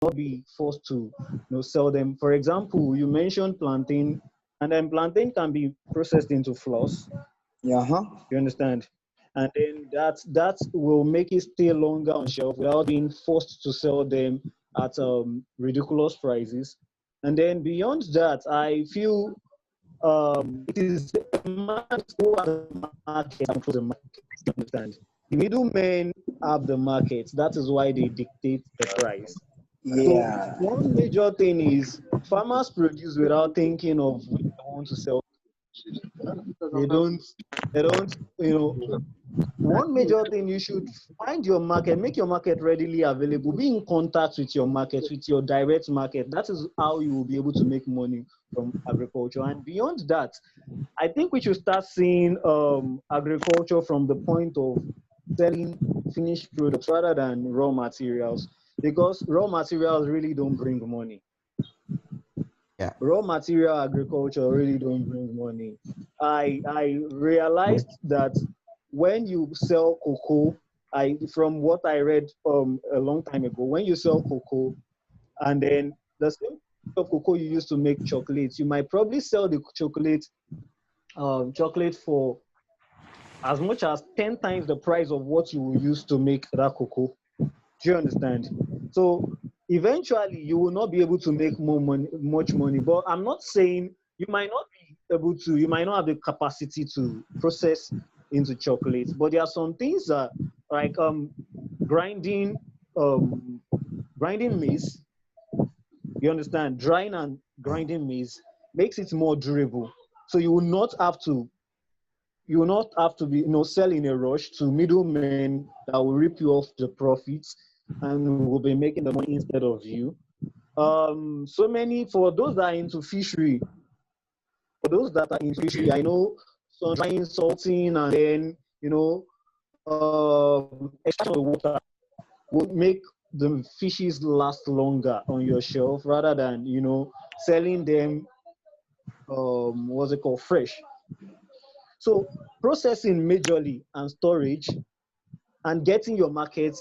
not be forced to sell them. For example, you mentioned plantain, and then plantain can be processed into flours. Yeah, huh? You understand? And then that will make it stay longer on shelf without being forced to sell them at ridiculous prices. And then beyond that, I feel it is the man who has the market and controls the market. You understand? The middlemen have the market. That is why they dictate the price. So Yeah. one major thing is farmers produce without thinking of who they want to sell. They don't. They don't. One major thing, you should find your market, make your market readily available, be in contact with your market, with your direct market. That is how you will be able to make money from agriculture. And beyond that, I think we should start seeing agriculture from the point of selling finished products rather than raw materials, because raw materials really don't bring money. Yeah. Raw material agriculture really don't bring money. I realized that when you sell cocoa, I from what I read a long time ago, when you sell cocoa and then the same of cocoa you used to make chocolate, you might probably sell the chocolate for as much as 10 times the price of what you will use to make that cocoa. Do you understand? So eventually you will not be able to make more money, much money. But I'm not saying you might not be able to, you might not have the capacity to process into chocolate. But there are some things that like grinding um grinding maize, you understand, drying and grinding maize makes it more durable. So you will not have to be sell in a rush to middlemen that will rip you off the profits and will be making the money instead of you. So many for those that are into fishery, I know some drying, salting, and then extraction of water would make the fishes last longer on your shelf rather than selling them what's it called, fresh. So processing majorly and storage and getting your market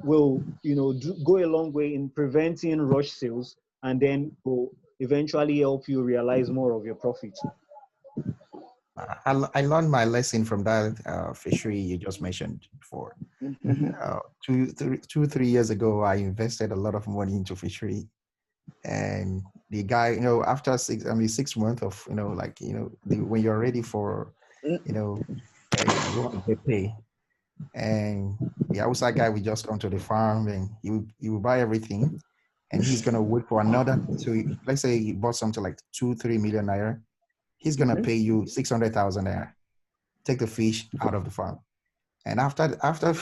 will go a long way in preventing rush sales, and then will eventually help you realize more of your profit. I learned my lesson from that fishery you just mentioned before. Mhm. 3 years ago, I invested a lot of money into fishery, and the guy, after 6 months of, when you're ready for, you want to get pay, and the outside guy will just come to the farm and he will buy everything, and he's gonna wait for another. So let's say he bought something like 2-3 million naira, he's gonna Mhm. pay you 600,000 naira. Take the fish out of the farm, and after after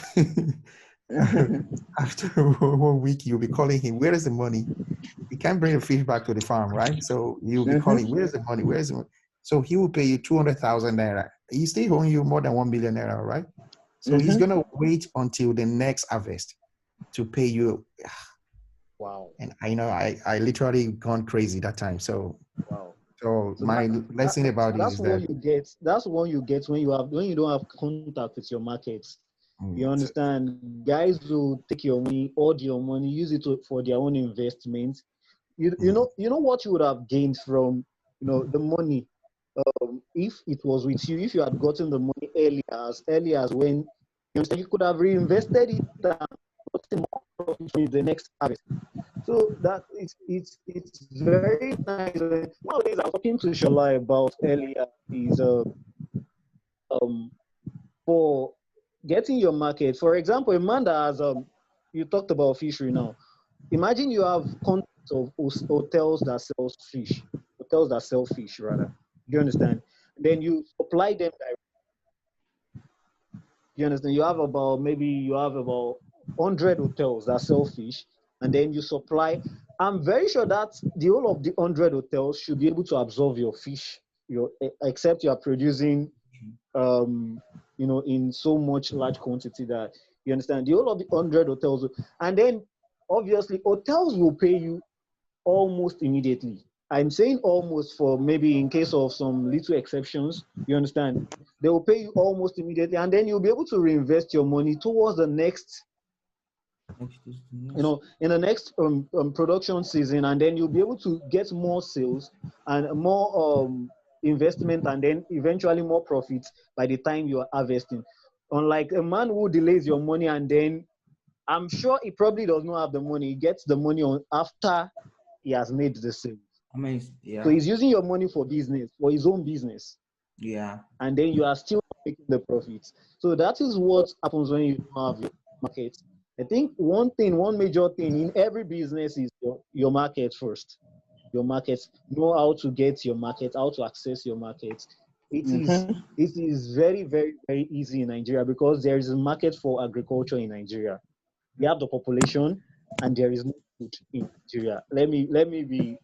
1 week, you'll be calling him, where is the money? He can't bring the fish back to the farm, right? So you'll be Mhm. calling, where's the money? Where's the money? So he will pay you 200,000 naira. He's still owing you more than 1 million naira, right? So he's Mhm. gonna wait until the next harvest to pay you. Wow. And I literally gone crazy that time. So Wow. So my lesson about this that's is what that you get. That's what you get when you don't have contact with your markets. You so, understand? Guys will take your money, hoard your money, use it for their own investment. You know what you would have gained from the money, if it was with you, if you had gotten the money early as when you could have reinvested it and gotten more profit from the next harvest. So that it's very nice. One of the things I was talking to Shola about earlier is um for getting your market. For example, a man that has you talked about fishery now. Imagine you have contacts of hotels that sell fish rather. Do you understand? Then you supply them direct. You understand? You have about 100 hotels that sell fish, and then you supply. I'm very sure that the whole of the 100 hotels should be able to absorb your fish, except you are producing in so much large quantity that you understand. The whole of the 100 hotels, and then obviously hotels will pay you almost immediately. I'm saying almost for maybe in case of some little exceptions, you understand? They will pay you almost immediately, and then you'll be able to reinvest your money towards the next in the next production season, and then you'll be able to get more sales and more investment, and then eventually more profits by the time you are harvesting. Unlike a man who delays your money, and then I'm sure he probably does not have the money. He gets the money on after he has made the sale. Yeah. So he's using your money for business, for his own business. Yeah. And then you are still making the profits. So that is what happens when you don't have your market. I think one major thing in every business is your market first. Your market. Know how to get your market, how to access your market. It is very, very, very easy in Nigeria because there is a market for agriculture in Nigeria. We have the population and there is no food in Nigeria. Let me be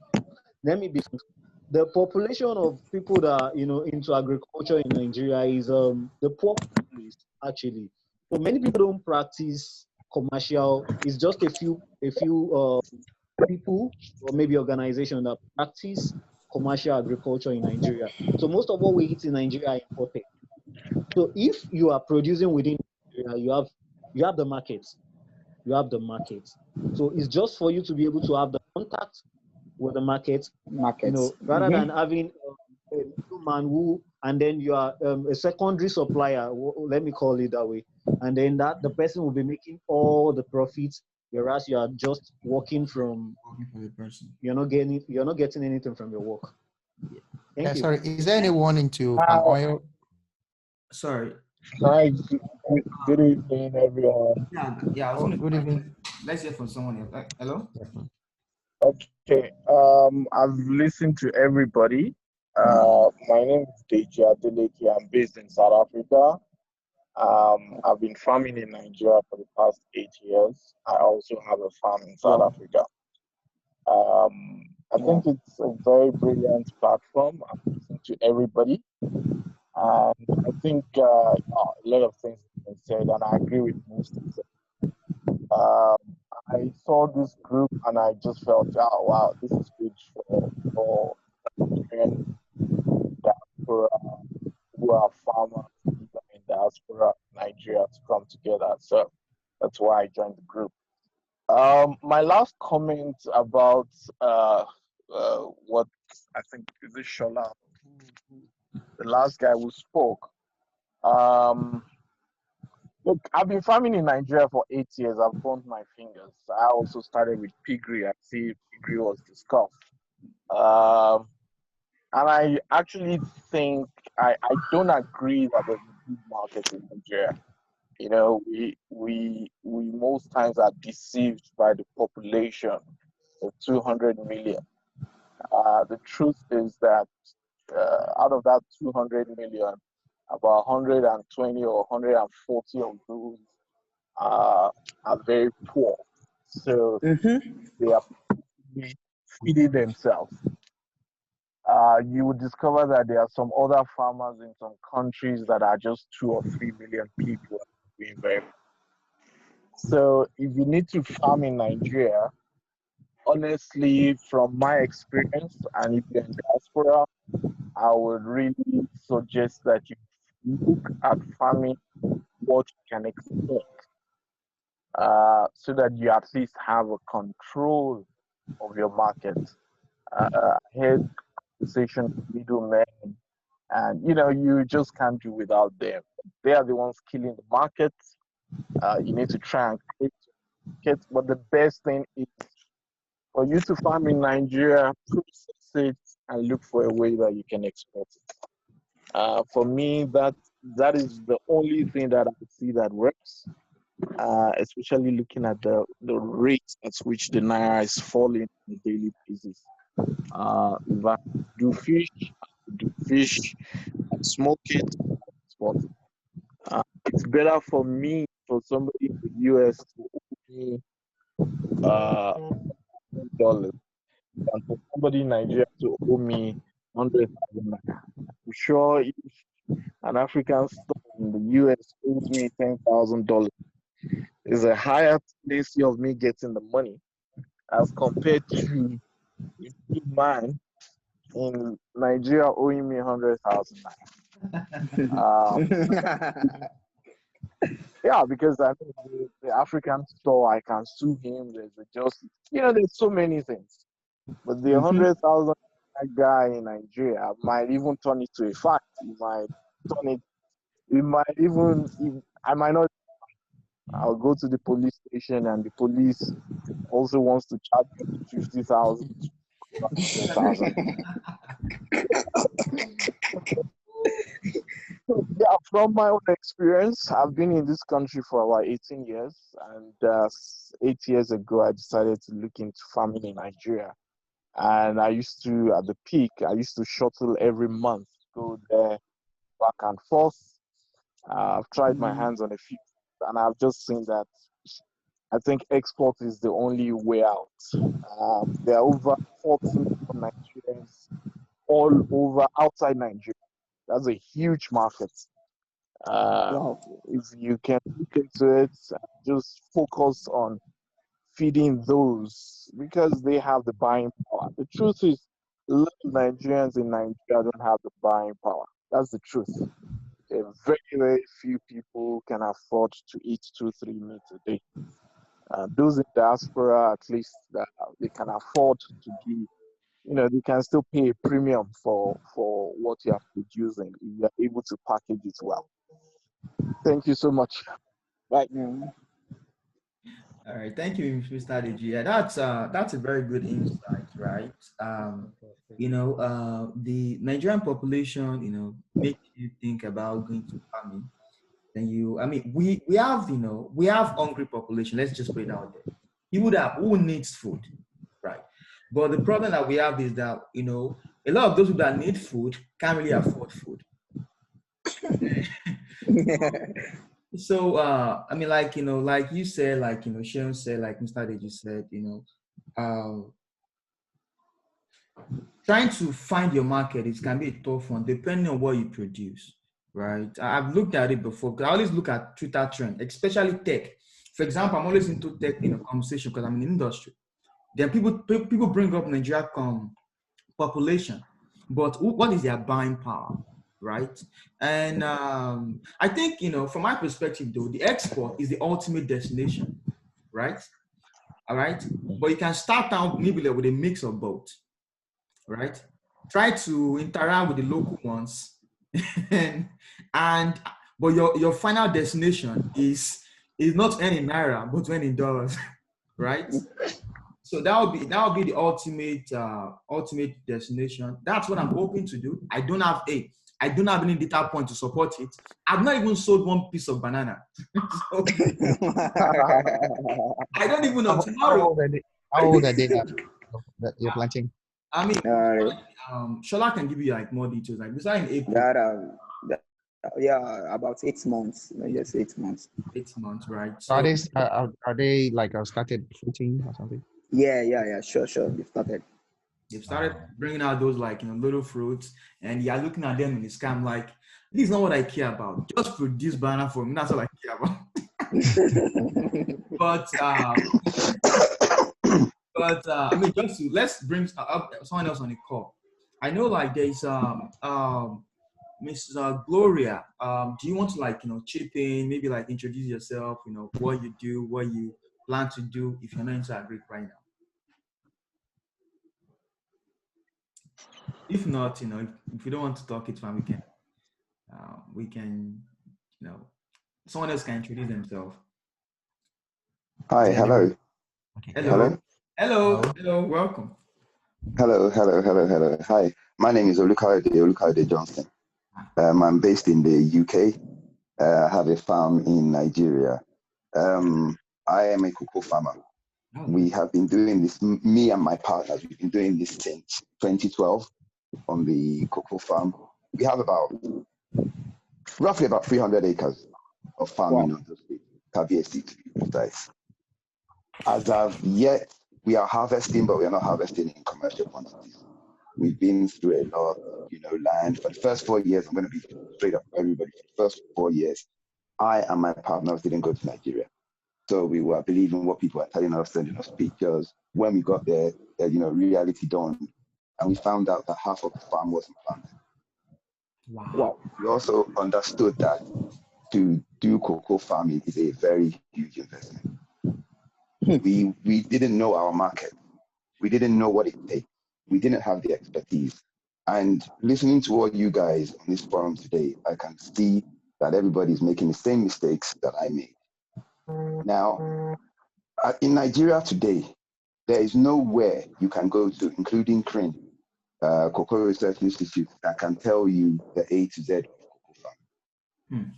the population of people that are into agriculture in Nigeria is the poor place actually. So many people don't practice commercial. It's just a few people or maybe organizations that practice commercial agriculture in Nigeria. So most of what we eat in Nigeria are imported. So if you are producing within Nigeria, you have the market. You have the market. So it's just for you to be able to have the contact with the market, rather than having a man who, and then you are a secondary supplier, let me call it that way, and then that the person will be making all the profits, whereas you are just working for the person. You're not getting anything from your work. Thank you. Sorry, is there anyone into palm oil? Sorry. Hi, good evening, everyone. Yeah. Good evening. Let's hear from someone else. Hello. Okay. I've listened to everybody. My name is Dejia. I'm based in South Africa. I've been farming in Nigeria for the past 8 years. I also have a farm in South Africa. I think it's a very brilliant platform. I've listened to everybody. And I think a lot of things have been said, and I agree with most of them. I saw this group and I just felt, oh, wow, this is good for Nigerian diaspora who are farmers in diaspora Nigeria to come together. So that's why I joined the group. My last comment about what I think is it Shola, the last guy who spoke. Look, I've been farming in Nigeria for 8 years. I've burned my fingers. I also started with Piggery. I see Piggery was discussed. And I actually think I don't agree that there's a big market in Nigeria. We most times are deceived by the population of 200 million. The truth is that out of that 200 million, about 120 or 140 of those are very poor. So they are feeding themselves. You would discover that there are some other farmers in some countries that are just 2 or 3 million people doing very well. So if you need to farm in Nigeria, honestly, from my experience, and if you're in diaspora, I would really suggest that you look at farming what you can export, so that you at least have a control of your market. I had conversation with middlemen, and you just can't do without them. They are the ones killing the market. You need to try and create market, but the best thing is for you to farm in Nigeria, process it, and look for a way that you can export it. For me, that is the only thing that I see that works, especially looking at the rate at which the Naira is falling on a daily basis. If I do fish, and smoke it, export it. It's better for me, for somebody in the US to owe me $100 than for somebody in Nigeria to owe me 100,000 naira. I'm sure if an African store in the US owes me $10,000, there's a higher tendency of me getting the money as compared to a big man in Nigeria owing me 100,000 naira. Yeah, because I mean, the African store, I can sue him. There's a justice. There's so many things. But the Mm-hmm. 100,000 guy in Nigeria might even turn it to a fact. He might turn it. He might even. I might not. I'll go to the police station, and the police also wants to charge me 50,000, 100,000. Yeah, from my own experience, I've been in this country for about 18 years, and 8 years ago, I decided to look into farming in Nigeria. And I used to, at the peak, I used to shuttle every month, go there, back and forth. I've tried my hands on a few, and I've just seen that I think export is the only way out. There are over 40 million Nigerians all over outside Nigeria. That's a huge market. Wow. If you can look into it, just focus on feeding those because they have the buying power. The truth is, a lot of Nigerians in Nigeria don't have the buying power. That's the truth. There are very, very few people who can afford to eat 2, 3 meals a day. Those in diaspora, at least, that they can afford to do. They can still pay a premium for what you are producing if you are able to package it well. Thank you so much. Bye. Yeah. All right, thank you, Mr. Dejia. That's a very good insight, right? The Nigerian population, makes you think about going to farming. I mean, we have, we have hungry population. Let's just put it out there. Who needs food, right? But the problem that we have is that, a lot of those people that need food can't really afford food. So, I mean, like you said, Sharon said, like Mr. Deji said, trying to find your market, it can be a tough one depending on what you produce, right? I've looked at it before, because I always look at Twitter trend, especially tech. For example, I'm always into tech in a conversation because I'm in the industry. Then people bring up Nigeria population, but what is their buying power, right? And I think, from my perspective, though, the export is the ultimate destination, right? All right, but you can start out maybe with a mix of both, right? Try to interact with the local ones, but your final destination is not earning Naira, but earning dollars, right? So that would be the ultimate destination. That's what I'm hoping to do. I don't have any data point to support it. I've not even sold one piece of banana. So, I don't even know tomorrow. How old are they now that you're planting? I mean, Uh, Shola can give you like more details. Like we started in April. yeah, about 8 months. Yes, 8 months. 8 months, right? So So are they like started fruiting or something? Yeah. Sure. They've started. they've started bringing out those little fruits, and you're looking at them in the scam like, this is not what I care about. Just produce banana for me. That's all I care about. But I mean, let's bring up someone else on the call. I know there's Mrs. Gloria. Do you want to chip in? Maybe introduce yourself. What you do, what you plan to do if you're not into agri right now. If not, if you don't want to talk, it's fine. We can, someone else can introduce themselves. Hi, hello. Okay. Hello, welcome. Hello. Hi, my name is Olukayode Johnson. I'm based in the UK. I have a farm in Nigeria. I am a cocoa farmer. Oh. We have been doing this, me and my partners, we've been doing this since 2012 on the cocoa farm. We have roughly about 300 acres of farming on the state, KVSC to be precise. As of yet, we are harvesting, but we are not harvesting in commercial quantities. We've been through a lot, land. For the first 4 years, I'm going to be straight up for everybody. For the first 4 years, I and my partners didn't go to Nigeria. So we were believing what people were telling us, sending us pictures. When we got there, reality dawned. And we found out that half of the farm wasn't planted. Wow. We also understood that to do cocoa farming is a very huge investment. We didn't know our market. We didn't know what it takes. We didn't have the expertise. And listening to all you guys on this forum today, I can see that everybody's making the same mistakes that I made. Now, in Nigeria today, there is nowhere you can go to, including CRIN, Cocoa Research Institute, that can tell you the A to Z of cocoa farming.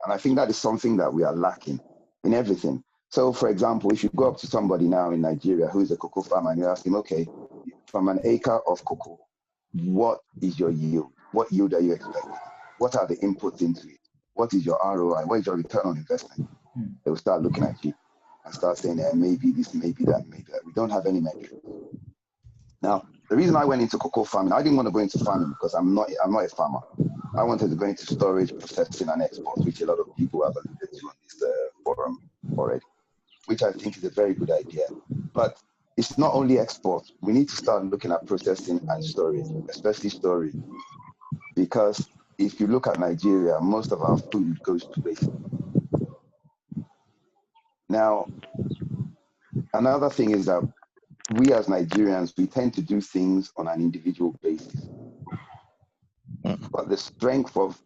And I think that is something that we are lacking in everything. So, for example, if you go up to somebody now in Nigeria who is a cocoa farmer and you ask him, okay, from an acre of cocoa, what is your yield? What yield are you expecting? What are the inputs into it? What is your ROI? What is your return on investment? They will start looking at you and start saying, maybe this, maybe that, maybe that. We don't have any metrics. Now, the reason I went into cocoa farming, I didn't want to go into farming because I'm not a farmer. I wanted to go into storage, processing, and export, which a lot of people have alluded to on this forum already, which I think is a very good idea. But it's not only export. We need to start looking at processing and storage, especially storage, because if you look at Nigeria, most of our food goes to waste. Now, another thing is that we as Nigerians, we tend to do things on an individual basis. But the strength of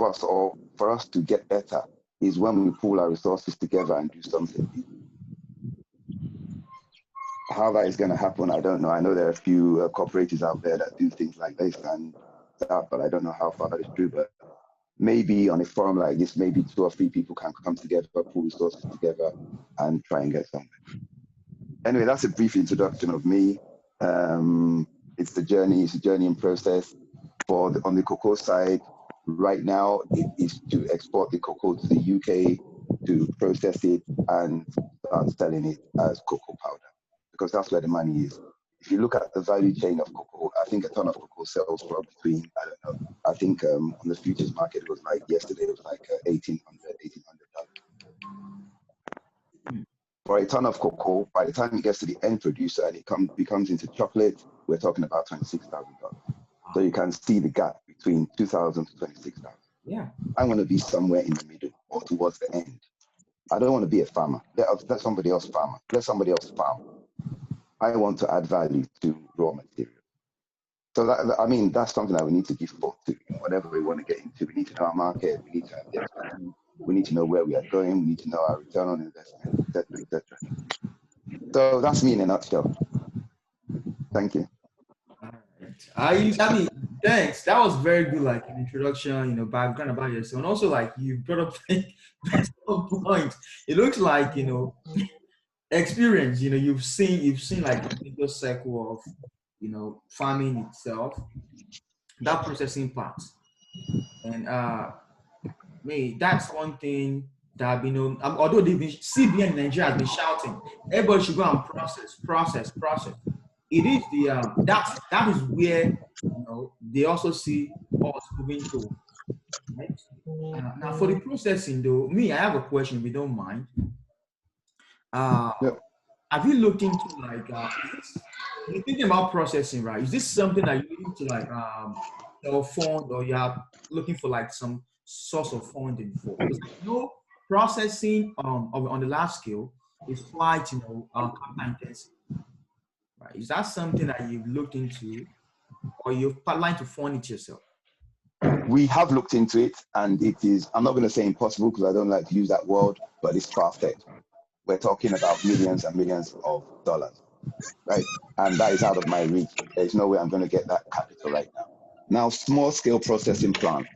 us, or for us to get better, is when we pull our resources together and do something. How that is going to happen, I don't know. I know there are a few cooperatives out there that do things like this and that, but I don't know how far that is true. But maybe on a forum like this, maybe 2 or 3 people can come together, pull resources together, and try and get something. Anyway, that's a brief introduction of me. It's a journey and process. On the cocoa side, right now, it is to export the cocoa to the UK, to process it, and start selling it as cocoa powder, because that's where the money is. If you look at the value chain of cocoa, I think a ton of cocoa sells for between, I don't know, I think on the futures market, it was like yesterday, it was like $1,800. For a ton of cocoa, by the time it gets to the end producer and it becomes into chocolate, we're talking about $26,000. So you can see the gap between 2,000 to 26,000. Yeah. I want to be somewhere in the middle or towards the end. I don't want to be a farmer. Let somebody else farm. Let somebody else farm. I want to add value to raw material. So that's something that we need to give thought to in whatever we want to get into. We need to know our market. We need to have the expertise. We need to know where we are going. We need to know our return on investment, etc., etc. So that's me in a nutshell. Thank you. All right. I mean, thanks. That was very good, like an introduction, background about yourself, and also like you brought up some point. It looks like experience. You've seen like the cycle of farming itself, that processing part, and that's one thing that although CBN in Nigeria has been shouting, everybody should go and process. It is that is where they also see us moving to. Right? Now for the processing though, I have a question if you don't mind. Yep. Have you looked into like you're thinking about processing, right? Is this something that you need to like fund, or you're looking for like some source of funding for? Because processing on the large scale is quite capital intensive. Right. Is that something that you've looked into, or you're planning to fund it yourself? We have looked into it, and it is, I'm not going to say impossible because I don't like to use that word, but it's far-fetched. We're talking about millions and millions of dollars, right? And that is out of my reach. There's no way I'm going to get that capital right now. Now, small-scale processing plant,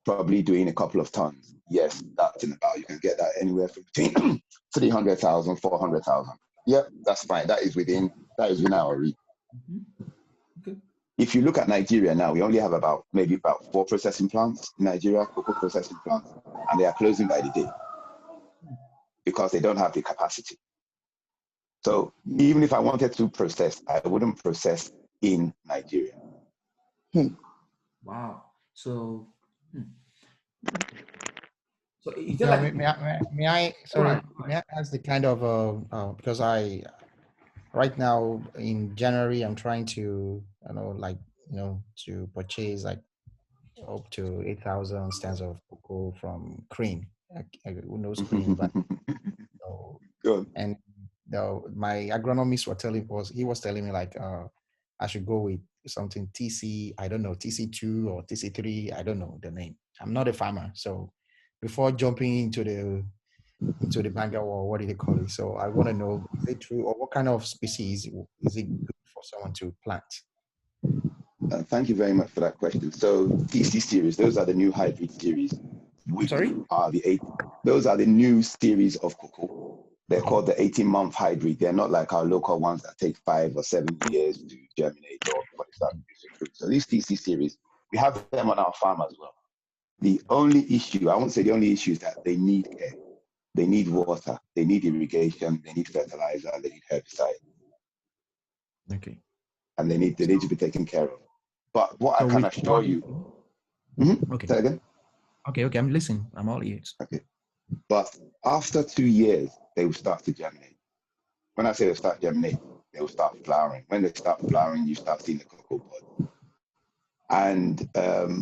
probably doing a couple of tons. Yes, that's in about, you can get that anywhere from between 300,000, 400,000. Yep, that's fine. That is within our reach. Okay. If you look at Nigeria now, we only have maybe about 4 processing plants in Nigeria, cocoa processing plants, and they are closing by the day because they don't have the capacity. So even if I wanted to process, I wouldn't process in Nigeria. Wow. So is there like may I ask the kind of because right now in January I'm trying to to purchase like up to 8,000 stands of cocoa from cream. Who knows cream? But so, Good. and my agronomist he was telling me like I should go with something TC, I don't know, TC2 or TC3, I don't know the name. I'm not a farmer, so before jumping into the banger, or what do they call it? So I want to know, is it true, or what kind of species is it good for someone to plant? Thank you very much for that question. So TC series, those are the new hybrid series, which Sorry? are those are the new series of cocoa. They're called the 18-month hybrid. They're not like our local ones that take 5 or 7 years to germinate or before they start producing fruit. So these TC series, we have them on our farm as well. The only issue, I won't say the only issue, is that they need care. They need water, they need irrigation, they need fertilizer, they need herbicide. Okay. And they need to be taken care of. But what I can assure you, okay. Say again? Okay, I'm listening. I'm all ears. Okay. But after 2 years, they will start to germinate. When I say they start germinating, they will start flowering. When they start flowering, you start seeing the cocoa pod. And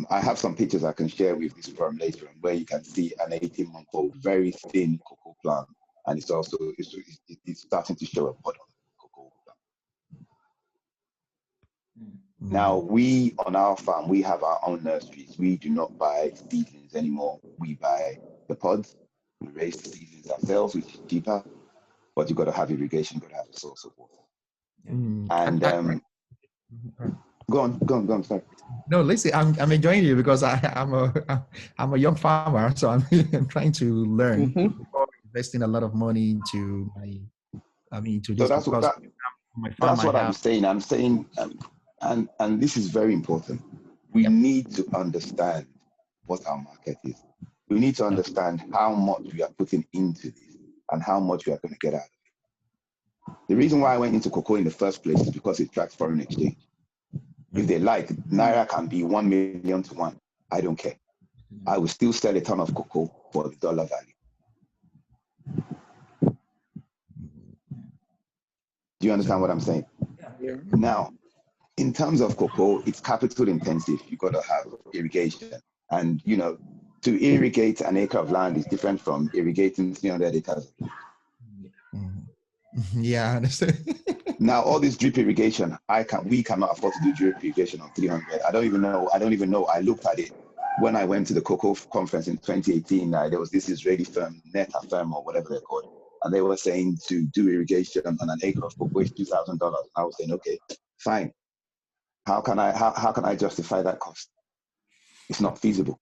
I have some pictures I can share with this forum later on where you can see an 18-month-old, very thin cocoa plant. And it's also, it's starting to show a pod on the cocoa plant. Now, we, on our farm, we have our own nurseries. We do not buy seedlings anymore. We buy the pods. We raise the seedlings ourselves, which is cheaper, but you've got to have irrigation, you've got to have a source of water. And go on, sorry. No, listen, I'm enjoying you because I'm a young farmer, so I'm trying to learn before investing a lot of money into into this. So that's what I'm saying. I'm saying, and this is very important. We need to understand what our market is. We need to understand how much we are putting into this and how much we are going to get out of it. The reason why I went into cocoa in the first place is because it tracks foreign exchange. If they like, Naira can be 1 million to 1. I don't care. I will still sell a ton of cocoa for the dollar value. Do you understand what I'm saying? Yeah. Now, in terms of cocoa, it's capital intensive. You've got to have irrigation. And, to irrigate an acre of land is different from irrigating 300 acres of land. Yeah, I understand. Now, all this drip irrigation, we cannot afford to do drip irrigation on 300. I don't even know. I looked at it when I went to the cocoa conference in 2018. There was this Israeli firm, Neta firm or whatever they're called, and they were saying to do irrigation on an acre of cocoa is $2,000. I was saying, okay, fine. How can I justify that cost? It's not feasible.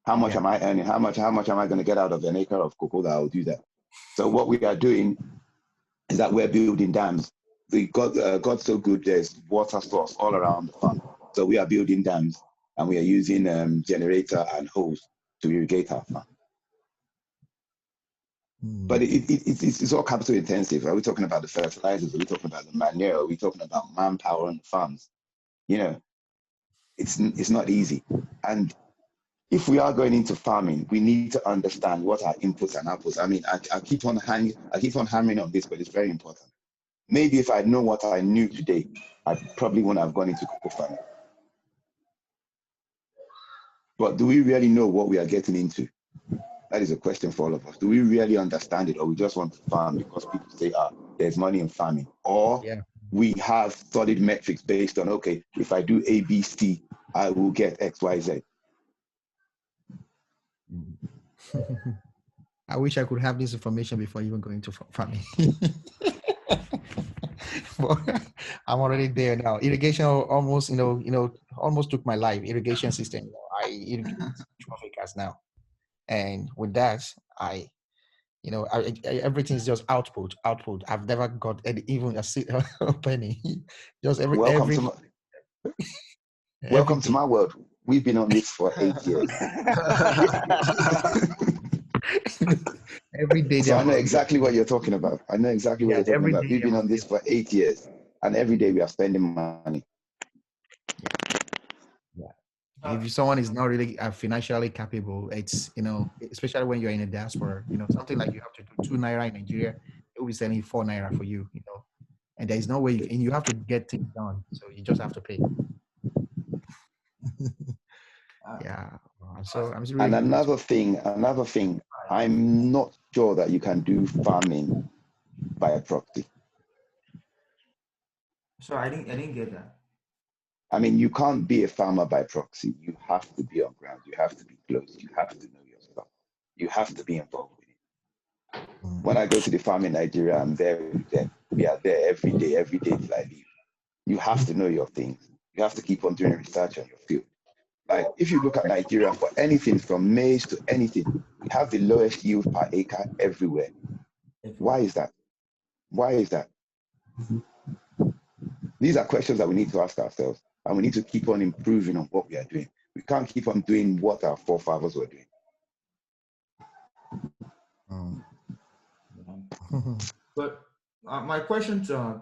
How much am I earning? How much am I going to get out of an acre of cocoa that I'll do that? So what we are doing is that we're building dams. God so good, there's water source all around the farm. So we are building dams and we are using generator and hose to irrigate our farm. But it's all capital intensive. Are we talking about the fertilizers? Are we talking about the manure? Are we talking about manpower on the farms? It's not easy. And if we are going into farming, we need to understand what are inputs and outputs. I mean, I keep on hammering on this, but it's very important. Maybe if I know what I knew today, I probably wouldn't have gone into cocoa farming. But do we really know what we are getting into? That is a question for all of us. Do we really understand it, or we just want to farm because people say, there's money in farming? Or we have solid metrics based on, okay, if I do A, B, C, I will get X, Y, Z. I wish I could have this information before even going to farming. But I'm already there now. Irrigation almost, almost took my life. Irrigation system. I irrigate 12 acres now, and with that, everything is just output. I've never got even a penny. Just welcome to my world. We've been on this for 8 years. Every day. So I know exactly what you're talking about. We've been on this for 8 years, and every day we are spending money. Yeah. If someone is not really financially capable, it's, especially when you're in a diaspora, something like you have to do 2 Naira in Nigeria, it will be selling 4 Naira for you, and there's no way, and you have to get things done. So you just have to pay. Yeah. So I'm And really another thing, I'm not sure that you can do farming by a proxy. Sorry, I didn't get that. I mean, you can't be a farmer by proxy. You have to be on ground. You have to be close. You have to know your stuff. You have to be involved with it. When I go to the farm in Nigeria, I'm there with them. We are there every day till I leave. You have to know your things. You have to keep on doing research on your field. Like if you look at Nigeria for anything from maize to anything, we have the lowest yield per acre everywhere. Why is that? Why is that? These are questions that we need to ask ourselves, and we need to keep on improving on what we are doing. We can't keep on doing what our forefathers were doing. But my question to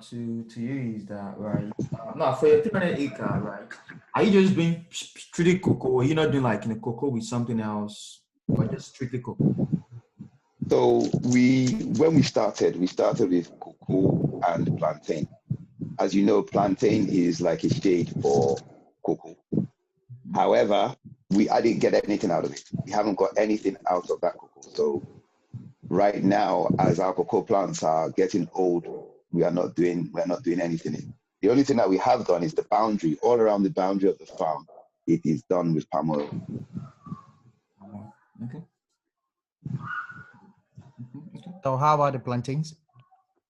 you is that, right? Now, for your 300 acre, right? Are you just doing strictly cocoa, or you're not doing like cocoa with something else, or just strictly cocoa? So when we started with cocoa and plantain. As you know, plantain is like a shade for cocoa. However, I didn't get anything out of it. We haven't got anything out of that cocoa. So right now, as our cocoa plants are getting old, we are not doing anything. The only thing that we have done is the boundary, all around the boundary of the farm. It is done with palm oil. Okay. So how about the plantains?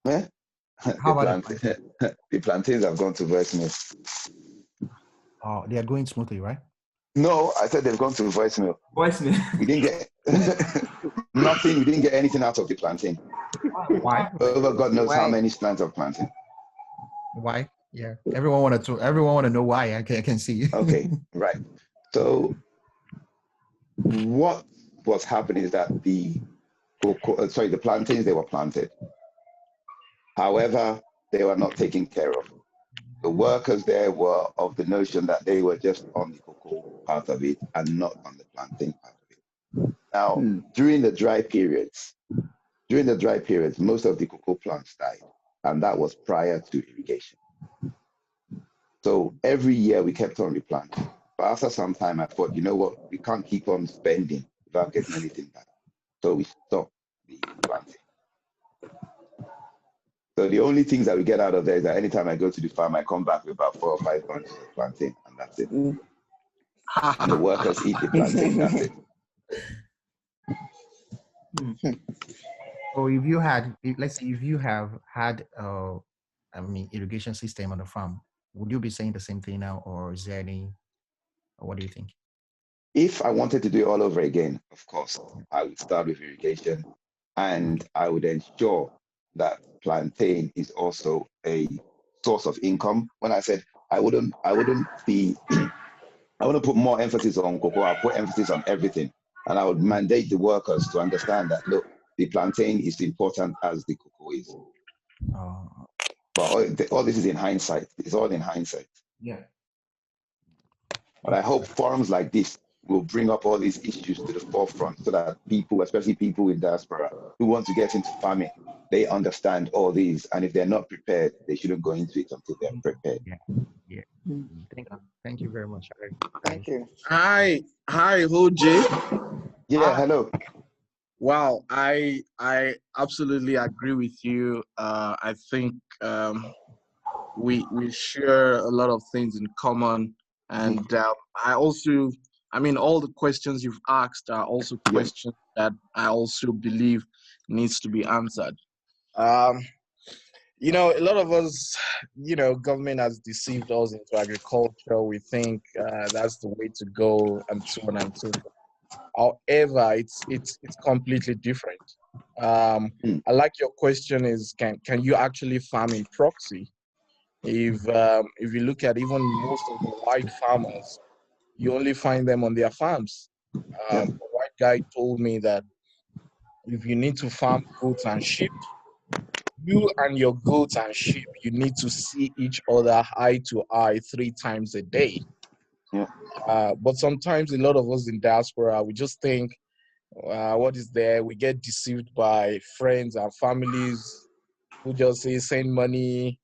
Yeah? The plantains have gone to voicemail. Oh, they are going smoothly, right? No, I said they've gone to voicemail. Voicemail. We didn't get nothing. We didn't get anything out of the plantain. Why? Over God knows how many plants of plantain. Why? Yeah, everyone want to know why. I can see. Okay, right. So what was happening is that the plantains, they were planted. However, they were not taken care of. The workers there were of the notion that they were just on the cocoa part of it and not on the plantain part of it. Now, during the dry periods, most of the cocoa plants died, and that was prior to irrigation. So every year we kept on replanting. But after some time, I thought, you know what, we can't keep on spending without getting anything back. So we stopped the planting. So the only things that we get out of there is that anytime I go to the farm, I come back with about 4 or 5 bunches of plantain, and that's it. And the workers eat the plantain, that's it. So let's say if you have had irrigation system on the farm, would you be saying the same thing now, or is there any? What do you think? If I wanted to do it all over again, of course, I would start with irrigation, and I would ensure that plantain is also a source of income. When I said I wouldn't be, I want to put more emphasis on cocoa. I'll put emphasis on everything, and I would mandate the workers to understand that look, the plantain is important as the cocoa is. But all this is in hindsight. It's all in hindsight. Yeah. But I hope forums like this will bring up all these issues to the forefront so that people, especially people in diaspora who want to get into farming, they understand all these. And if they're not prepared, they shouldn't go into it until they're prepared. Yeah. Thank you very much. Thank you. Hi, OJ. Yeah, hello. Wow, I absolutely agree with you. I think we share a lot of things in common, and all the questions you've asked are also questions that I also believe needs to be answered. A lot of us, government has deceived us into agriculture. We think that's the way to go, and so on and so forth. However, it's completely different. I like your question is can you actually farm in proxy? If you look at even most of the white farmers, you only find them on their farms. A white guy told me that if you need to farm goats and sheep, you and your goats and sheep, you need to see each other eye to eye 3 times a day. But sometimes a lot of us in diaspora, we just think, what is there? We get deceived by friends and families who just say send money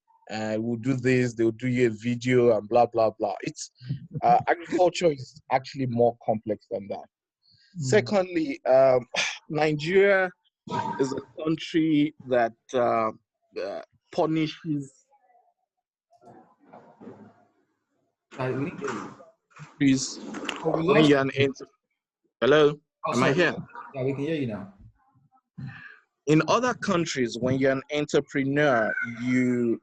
we'll do this, they'll do you a video and blah, blah, blah. It's agriculture is actually more complex than that. Secondly, Nigeria is a country that punishes is when you're an hello, am I here? Yeah, we can hear you now. In other countries, when you're an entrepreneur, you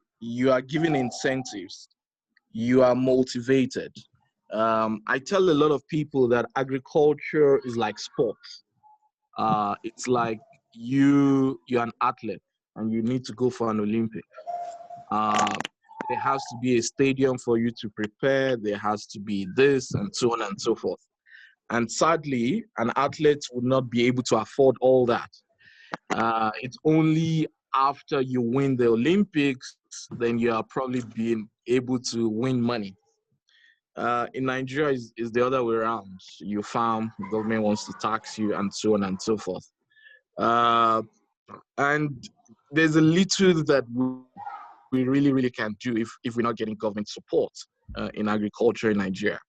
are given incentives, you are motivated. I tell a lot of people that agriculture is like sports. It's like you're an athlete and you need to go for an Olympic. There has to be a stadium for you to prepare. There has to be this and so on and so forth. And sadly, an athlete would not be able to afford all that. It's only after you win the Olympics, then you are probably being able to win money. In Nigeria, is the other way around. You farm, government wants to tax you, and so on and so forth. And there's a little that we really can do if we're not getting government support in agriculture in Nigeria.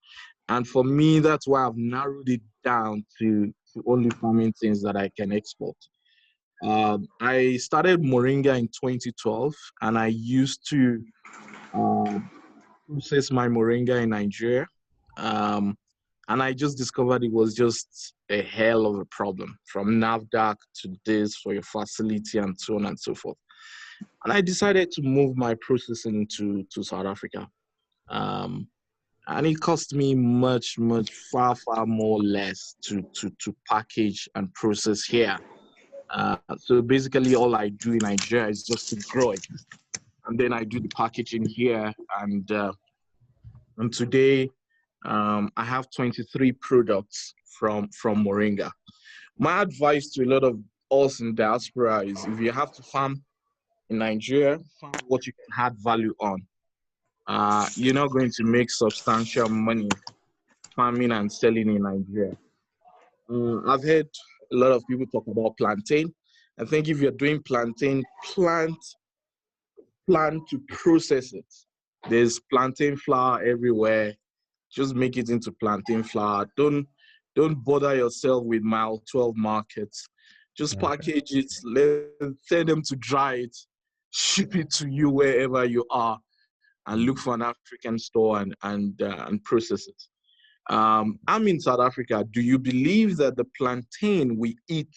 And for me, that's why I've narrowed it down to only farming things that I can export. I started Moringa in 2012, and I used to process my Moringa in Nigeria. And I just discovered it was just a hell of a problem, from NAFDAC to this for your facility and so on and so forth. And I decided to move my processing to South Africa. And it cost me far more less to package and process here. So basically all I do in Nigeria is just to grow it. And then I do the packaging here. And today I have 23 products from Moringa. My advice to a lot of us in diaspora is if you have to farm in Nigeria, farm what you can add value on. You're not going to make substantial money farming and selling in Nigeria. I've heard a lot of people talk about plantain. I think if you're doing plantain, plan to process it. There's plantain flour everywhere. Just make it into plantain flour. Don't bother yourself with mile 12 markets. Just package it, send them to dry it, ship it to you wherever you are, and look for an African store and process it. I'm in South Africa. Do you believe that the plantain we eat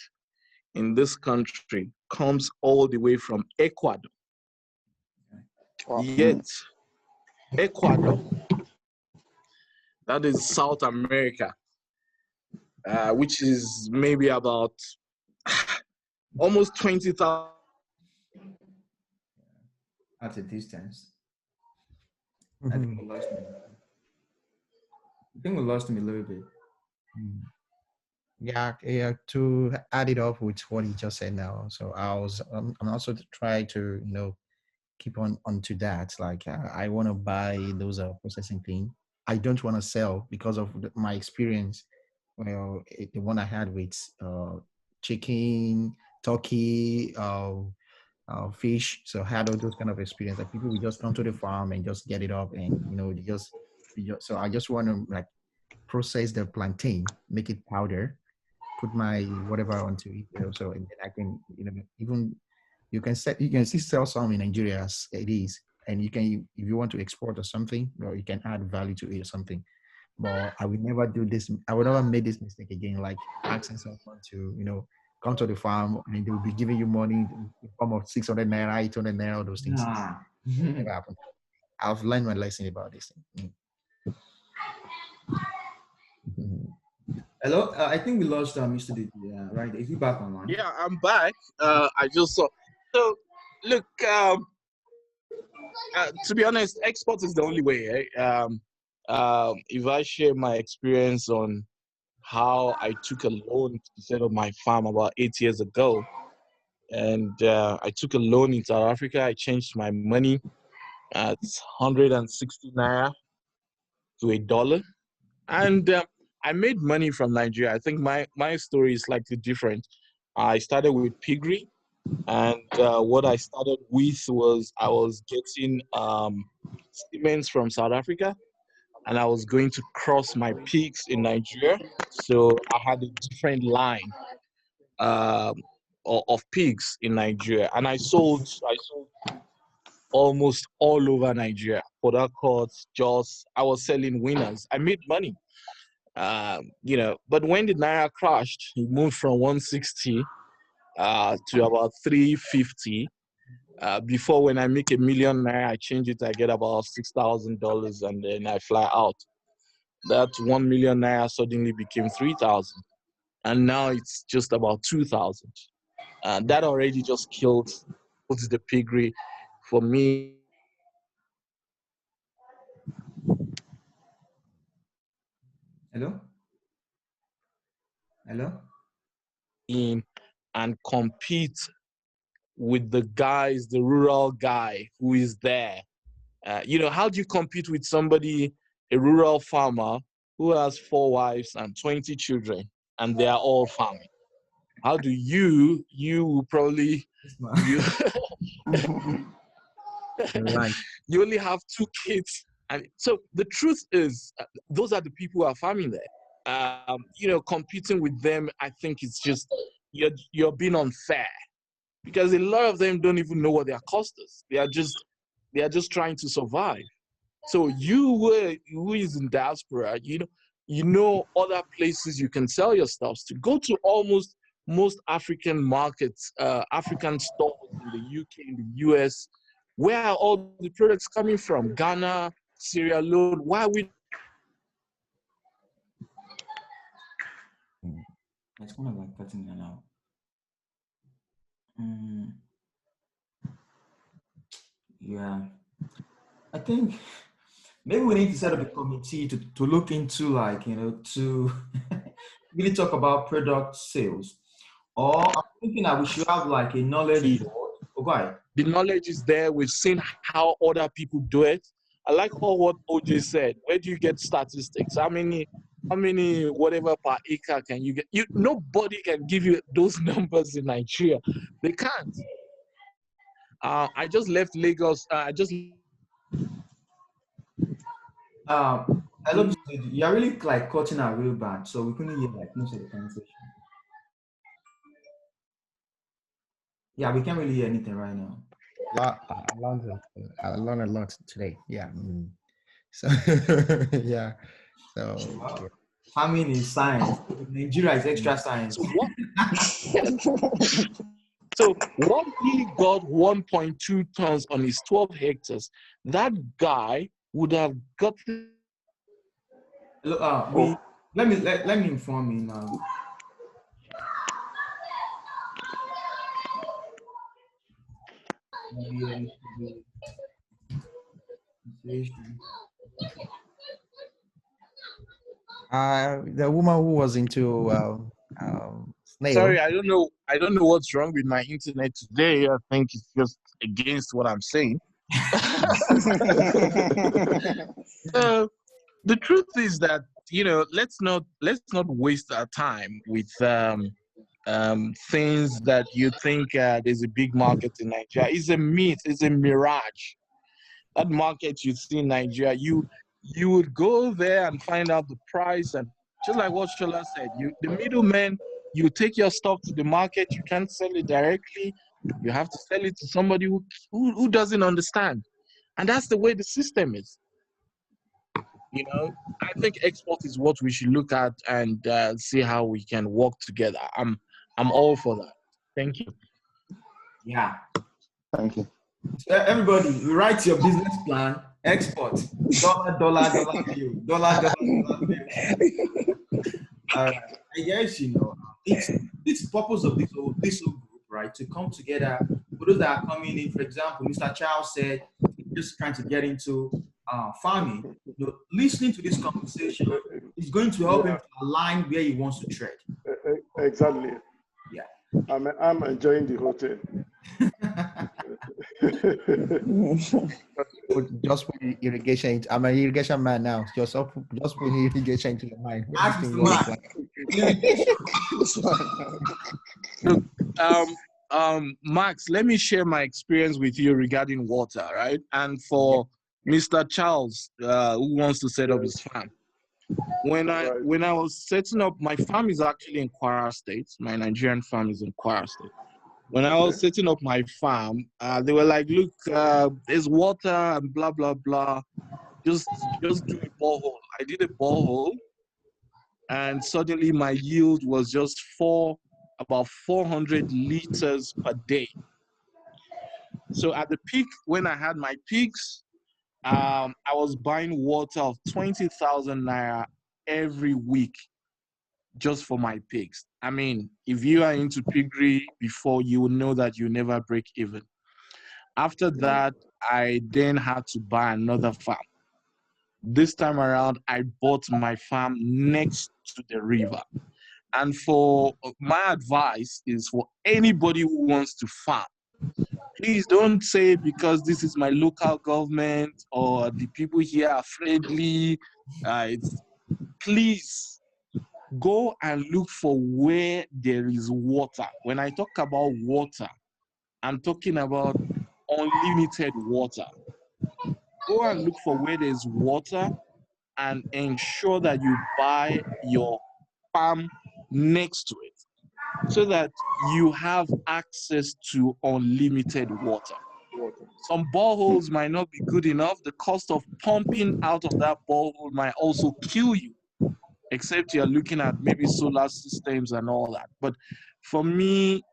in this country comes all the way from Ecuador? Yet, Ecuador, that is South America, which is maybe about almost 20,000. That's a distance. I think we lost me. I think we lost him a little bit. Yeah. To add it up with what he just said now, so I'm also trying to keep onto that. Like I want to buy those processing thing. I don't want to sell because of my experience. Well, the one I had with chicken, turkey, fish. So I had all those kind of experience. Like people will just come to the farm and just get it up, and they just. So I just want to like process the plantain, make it powder, put my whatever onto it. So and then I can even you can still sell some in Nigeria as it is, and you can if you want to export or something, or you can add value to it or something. But I would never do this. I would never make this mistake again. Like asking someone to come to the farm and they will be giving you money in the form of 600 naira, 800 naira, all those things. Never happened. I've learned my lesson about this thing. Hello, I think we lost Mr. Didnt, right? Is he back online? Yeah, I'm back. I just saw. So, look, to be honest, export is the only way. If I share my experience on how I took a loan to set up my farm about 8 years ago, and I took a loan in South Africa. I changed my money at 160 naira to $1, and I made money from Nigeria. I think my story is slightly different. I started with Piggery. And what I started with was I was getting cements from South Africa, and I was going to cross my pigs in Nigeria. So I had a different line um, of pigs in Nigeria, and I sold almost all over Nigeria. Port Harcourt, Jos. I was selling winners. I made money. But when the Naira crashed, it moved from 160 to about 350. Before, when I make $1,000,000, I change it, I get about $6,000, and then I fly out. That 1,000,000 Naira suddenly became 3,000, and now it's just about 2,000. That already just killed what's the piggery for me. Hello? Hello? In and compete with the guys, the rural guy who is there. How do you compete with somebody, a rural farmer who has 4 wives and 20 children, and they are all farming? How do you probably, Yes, ma'am. you, You're right. you only have 2 kids. And so the truth is, those are the people who are farming there. Competing with them, I think it's just, you're being unfair, because a lot of them don't even know what their cost is. They are just trying to survive. So who is in diaspora, other places you can sell your stuff to. Go to almost most African markets, African stores in the UK, in the US. Where are all the products coming from? Ghana, Sierra Leone. Why are we? It's kind of like cutting in and out. Yeah. I think maybe we need to set up a committee to look into, like, to really talk about product sales. Or I'm thinking that we should have like a knowledge board. Okay. The knowledge is there. We've seen how other people do it. I like what OJ said. Where do you get statistics? How many whatever per acre can you get? Nobody can give you those numbers in Nigeria. They can't. I just left Lagos. I love you. You're really like cutting out real bad, so we couldn't hear like most of the conversation. Yeah, we can't really hear anything right now. I learned a lot today. Yeah. So yeah. So yeah. Farming is science. Nigeria is extra science. So what he got 1.2 tons on his 12 hectares, that guy would have gotten. Look, let me inform you now. The woman who was into snail. Sorry, I don't know what's wrong with my internet today. I think it's just against what I'm saying. The truth is that, let's not waste our time with things that you think there's a big market in Nigeria. It's a myth. It's a mirage. That market you see in Nigeria, you would go there and find out the price, and just like what Shola said, the middleman, you take your stuff to the market, you can't sell it directly. You have to sell it to somebody who doesn't understand. And that's the way the system is. I think export is what we should look at and see how we can work together. I'm all for that. Thank you. Yeah. Thank you. So everybody, write your business plan. Export. Dollar bill. Dollar bill. I guess it's the purpose of this whole group, right? To come together. For those that are coming in, for example, Mr. Charles said he's just trying to get into farming. Listening to this conversation is going to help him to align where he wants to tread. Exactly. Yeah. I'm enjoying the whole thing. Just put irrigation. I'm an irrigation man now. Just put irrigation into your mind. Look, Max, let me share my experience with you regarding water, right? And for Mr. Charles, who wants to set up his farm. When I was setting up, my farm is actually in Kwara State. My Nigerian farm is in Kwara State. When I was setting up my farm, they were like, look, there's water and blah, blah, blah. Just do a borehole. I did a borehole, and suddenly my yield was just about 400 liters per day. So at the peak, when I had my peaks, I was buying water of 20,000 Naira every week just for my pigs. I mean, if you are into piggery before, you will know that you never break even. After that, I then had to buy another farm. This time around, I bought my farm next to the river. And for my advice is for anybody who wants to farm, please don't say because this is my local government or the people here are friendly. Please go and look for where there is water. When I talk about water, I'm talking about unlimited water. Go and look for where there's water and ensure that you buy your farm next to it so that you have access to unlimited water. Some boreholes might not be good enough. The cost of pumping out of that borehole might also kill you, except you're looking at maybe solar systems and all that. But for me,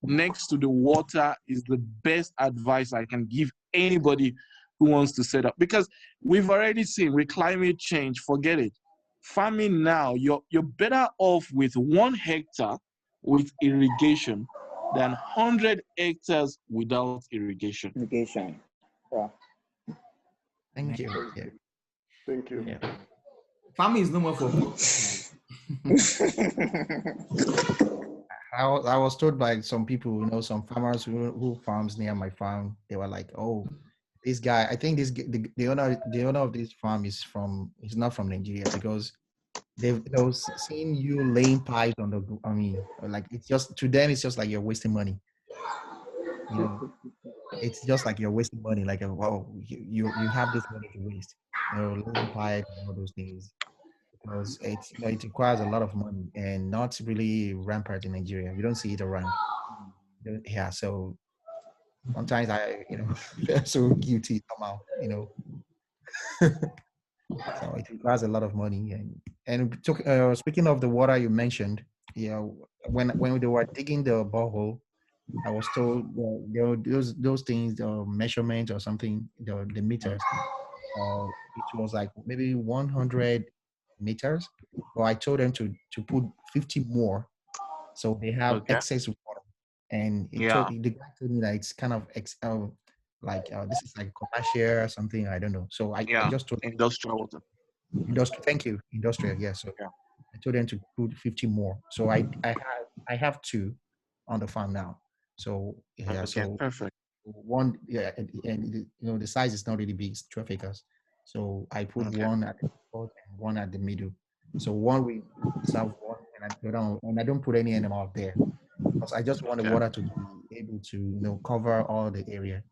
next to the water is the best advice I can give anybody who wants to set up. Because we've already seen with climate change, forget it. Farming now, you're better off with 1 hectare with irrigation than 100 hectares without irrigation. Irrigation. Yeah. Thank you. Yeah. Thank you. Yeah. Farming is no more for I was told by some people, some farmers who farms near my farm, they were like, "Oh, this guy, I think the owner of this farm he's not from Nigeria because they've seen you laying pipes on the, I mean, like it's just to them it's just like you're wasting money. It's just like you're wasting money. Like, wow, you have this money to waste. Laying pipe and all those things. Because it requires a lot of money and not really rampant in Nigeria. We don't see it around. Yeah, so sometimes I feel so guilty somehow. So it requires a lot of money. And speaking of the water you mentioned, when they were digging the borehole, I was told those things, measurement or something, the meters. It was like maybe 100 meters, but I told them to put 50 more, so they have excess water. And the guy told me that it's kind of this is like commercial or something. I don't know. So I just told them, industrial water. Thank you, industrial. Yes. So I told them to put 50 more. So I have 2 on the farm now. So so perfect. One, and the size is not really big, it's 12 acres. So I put 1 at the top and 1 at the middle. So one we serve one, and I don't put any animal out there because I just want the water to be able to cover all the area.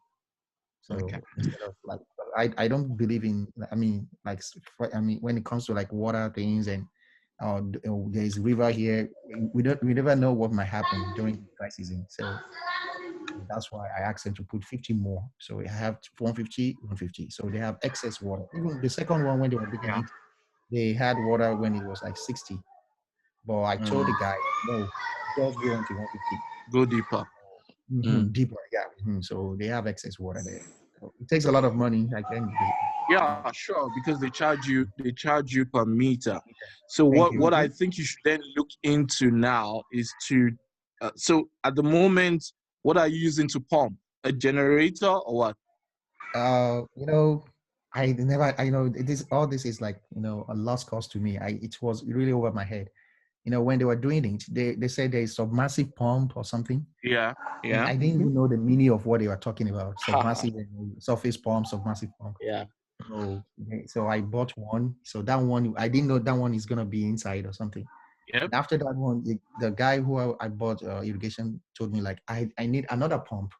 So instead of like, I don't believe in, when it comes to like water things and there's river here, we never know what might happen during the dry season. So that's why I asked them to put 50 more. So we have 150. So they have excess water. Even the second one, when they were digging it, they had water when it was like 60. But I told the guy, no, just go into 150. Go deeper. Deeper, yeah. So they have excess water there. So it takes a lot of money. Yeah, sure, because they charge you per meter. So what I think you should then look into now is to so at the moment, what are you using to pump? A generator or what? All this is like, a lost cause to me. It was really over my head. When they were doing it, they said there's submersive pump or something. Yeah. And I didn't even know the meaning of what they were talking about. Submersive surface pump, submersive pump. Yeah. So I bought one. So that one, I didn't know that one is gonna be inside or something. Yep. And after that one, the guy who I bought irrigation told me like I need another pump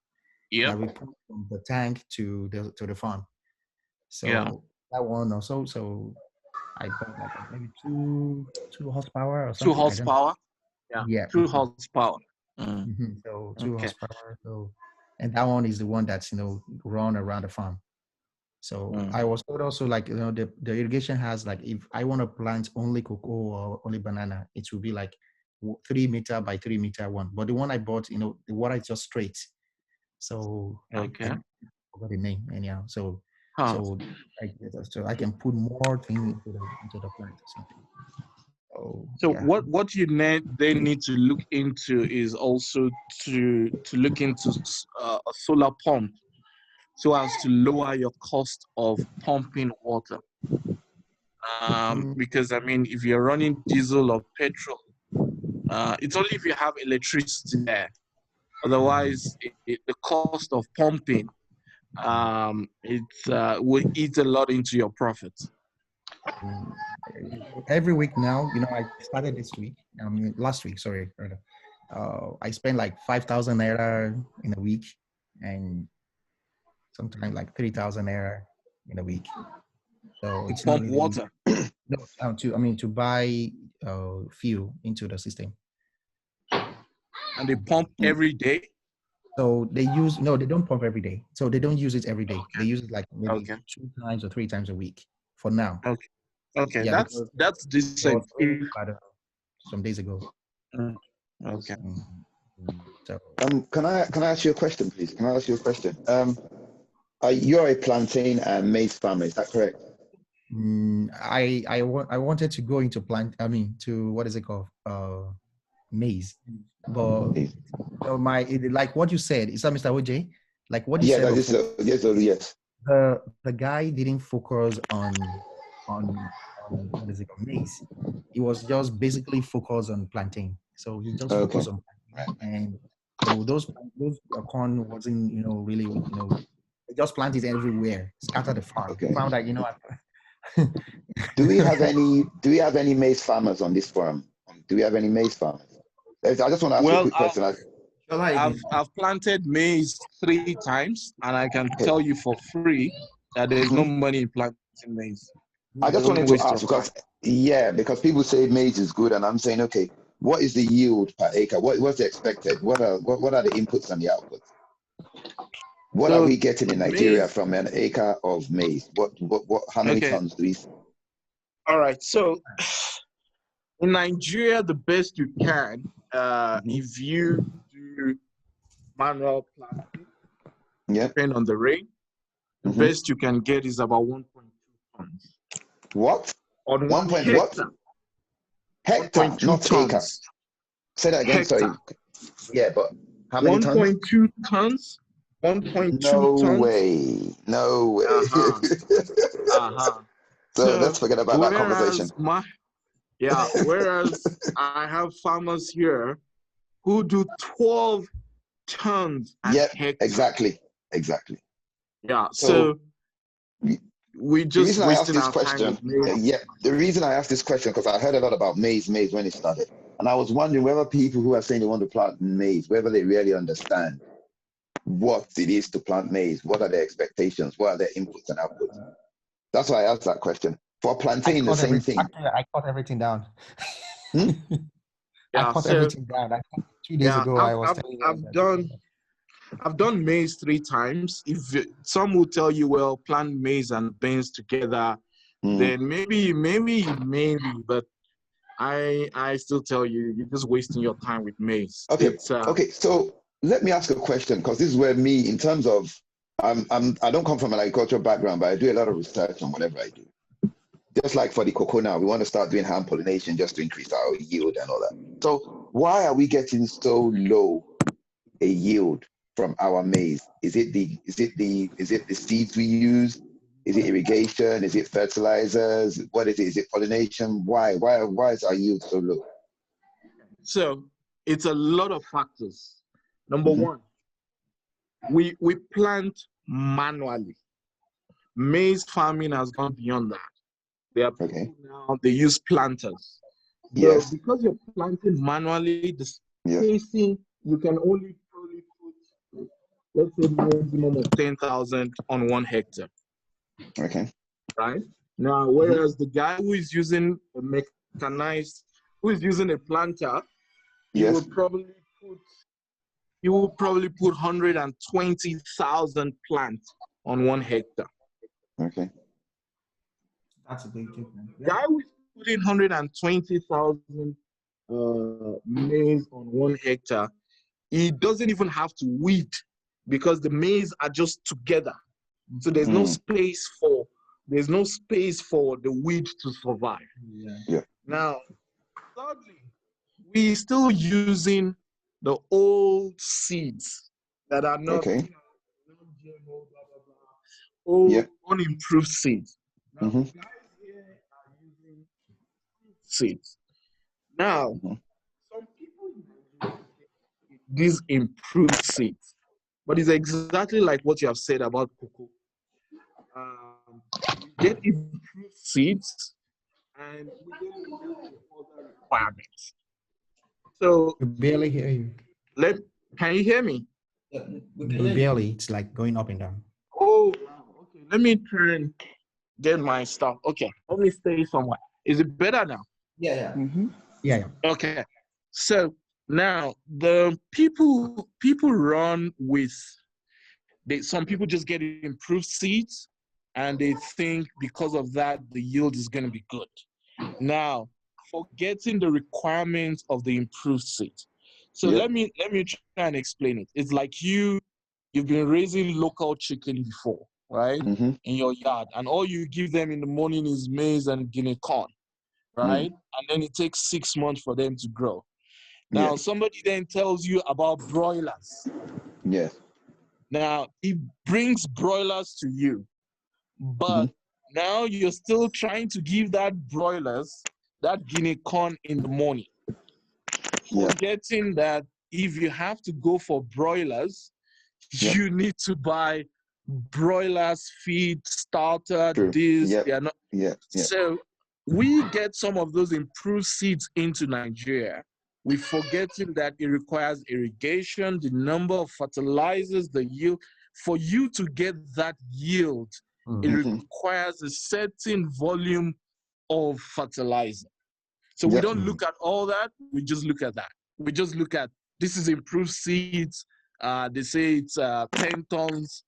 Yep. that we put from the tank to the farm. So Yeah. that one also, so I bought like maybe two horsepower or 2 something. horsepower. Yeah. Yeah. 2 horsepower. So 2 Okay. horsepower. So, and that one is the one that's run around the farm. So I was told also like the irrigation has like if I want to plant only cocoa or only banana, it will be like 3 meter by 3 meter one. But the one I bought, the water is just straight. So Okay. I forgot the name anyhow. So Huh. so I can put more things into the plant or something. So yeah. what you they need to look into is also to look into a solar pump, so as to lower your cost of pumping water. Because I mean, if you're running diesel or petrol, it's only if you have electricity there. Otherwise, the cost of pumping, will eat a lot into your profits. Every week now, I started this week. Last week, sorry, rather. I spent like 5,000 Naira in a week, and sometimes like 3,000 Naira in a week. So To it's pump not really, water. No, to buy fuel into the system. And they pump every day. So they don't pump every day. So they don't use it every day. Okay. They use it like maybe 2 times or 3 times a week for now. Okay. Okay, Yeah, that's decent. Some days ago. Okay. So can I ask you a question, please? Can I ask you a question? You're a plantain and maize farmer, is that correct? I wanted to go into to what is it called? Maize. But like what you said, is that Mr. OJ? Like what you said before, yes. The guy didn't focus on what is it called? Maize. He was just basically focused on plantain. So he just focused on plantain. And so those corn wasn't really they just planted everywhere, scattered the farm. Okay. Found that Do we have any maize farmers on this forum? Do we have any maize farmers? I just want to ask you a quick question. I've planted maize 3 times, and I can tell you for free that there's no money in planting maize. I just wanted to ask because people say maize is good, and I'm saying, okay, what is the yield per acre? What's the expected? What are the inputs and the outputs? What are we getting in Nigeria from an acre of maize? How many tons do we? All right, so in Nigeria, the best you can, if you do manual planting, depending on the rain, the best you can get is about 1.2 tons. What? On 1 hectare. What? Hectare, not tons. Acre. Say that again, Hectare. sorry. Yeah, but how many tons? 1.2 tons. 1.2 no tons. Way. No way. So let's forget about that conversation. Whereas I have farmers here who do 12 tons a hectare. Exactly. Yeah, so we just wasting our question. time. The reason I asked this question because I heard a lot about maize when it started, and I was wondering whether people who are saying they want to plant maize, whether they really understand what it is to plant maize, what are their expectations, what are their inputs and outputs. That's why I asked that question. For plantain, the same thing. I cut everything down. I cut everything down. 2 days ago, I've done maize 3 times. If some will tell you, well, plant maize and beans together, then maybe, but I still tell you, you're just wasting your time with maize. Okay. So let me ask a question, because this is where me, in terms of, I don't come from an agricultural background, but I do a lot of research on whatever I do. Just like for the cocoa now, we want to start doing hand pollination just to increase our yield and all that. So why are we getting so low a yield from our maize? Is it the seeds we use? Is it irrigation? Is it fertilizers? What is it? Is it pollination? Why is our yield so low? So it's a lot of factors. Number one, we plant manually. Maize farming has gone beyond that. They are now, they use planters. So Yes. because you're planting manually, the Yeah. spacing, you can only probably put, let's say, maximum of 10,000 on 1 hectare, Okay. right? Now, whereas the guy who is using a mechanized, who is using a planter, he Yes. will probably put 120,000 plants on 1 hectare. Okay. That's a big difference. The guy who is putting 120,000 maize on 1 hectare, he doesn't even have to weed because the maize are just together. So there's no space for the weed to survive. Yeah. Now, thirdly, we're still using the old seeds that are not, Okay. non-GMO, blah, blah, blah, old, Yeah. unimproved seeds. Now, Mm-hmm. the guys here are using seeds. Now, some people in Nigeria get these improved seeds, but it's exactly like what you have said about cocoa. We get improved seeds and we don't look at the other requirements. So We barely hear you. can you hear me? We barely. It's like going up and down. Oh, wow. Okay. Let me get my stuff. Okay. Let me stay somewhere. Is it better now? Yeah. Yeah. Okay. So now the people run with some people just get improved seeds and they think because of that the yield is going to be good. Now, forgetting the requirements of the improved seeds. So let me try and explain it. It's like you've been raising local chicken before, right? Mm-hmm. In your yard, and all you give them in the morning is maize and guinea corn, right? And then it takes 6 months for them to grow. Now, somebody then tells you about broilers. Yes. Now, he brings broilers to you, but now you're still trying to give that broilers that guinea corn in the morning. Forgetting that if you have to go for broilers, you need to buy broilers feed, starter, they are not. So we get some of those improved seeds into Nigeria. We're forgetting that it requires irrigation, the number of fertilizers, the yield. For you to get that yield, it requires a certain volume of fertilizer. So we don't look at all that. We just look at that. We just look at, this is improved seeds. They say it's 10 tons.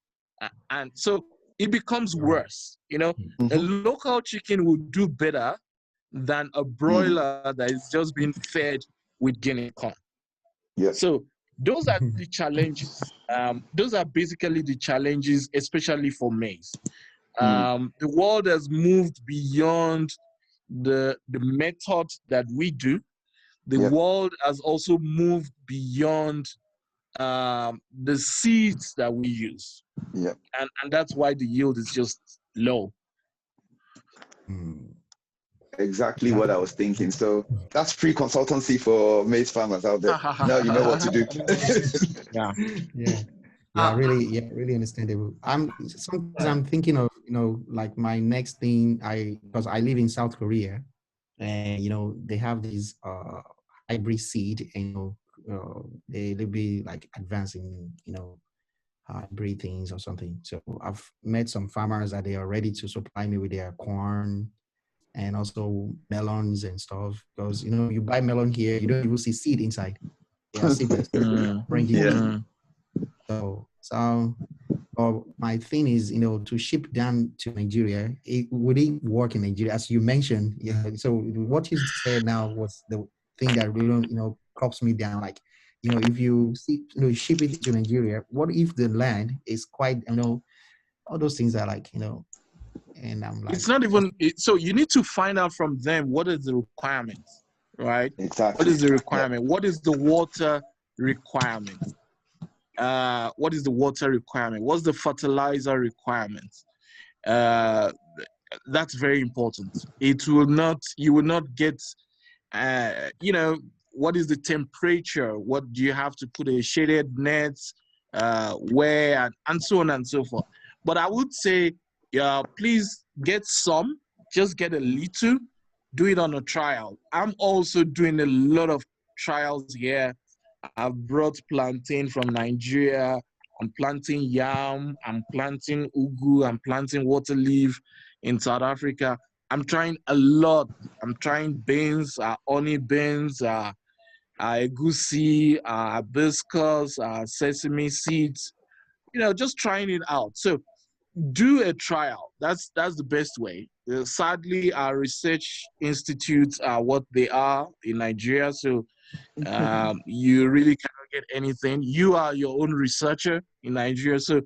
And so it becomes worse. You know, a local chicken will do better than a broiler that is just being fed with guinea corn. So those are the challenges. Those are basically the challenges, especially for maize. The world has moved beyond the method that we do. The world has also moved beyond the seeds that we use. And that's why the yield is just low. Exactly what I was thinking. So that's free consultancy for maize farmers out there. Now you know what to do. Really understandable. Sometimes I'm thinking of, like my next thing, because I live in South Korea, and they have these hybrid seed, and they'll be like advancing, hybrid things or something. So I've met some farmers that they are ready to supply me with their corn and also melons and stuff, because you buy melon here, you don't even see seed inside. They are seedless. So my thing is, to ship down to Nigeria, it wouldn't work in Nigeria, as you mentioned. So what you said now was the thing that really, crops me down. Like, if you ship it to Nigeria, what if the land is quite, all those things are like, and I'm like, it's not even. So you need to find out from them what is the requirements, right? Exactly. What is the requirement? What is the water requirement? What is the water requirement? What's the fertilizer requirement? That's very important. You will not get, what is the temperature? What do you have to put a shaded net, where, and so on and so forth. But I would say, please get some, just get a little, do it on a trial. I'm also doing a lot of trials here. I've brought plantain from Nigeria. I'm planting yam. I'm planting ugu. I'm planting water leaf in South Africa. I'm trying a lot. I'm trying beans, honey beans, egusi, hibiscus, sesame seeds. Just trying it out. So do a trial. That's the best way. Sadly, our research institutes are what they are in Nigeria. So you really cannot get anything. You are your own researcher in Nigeria. So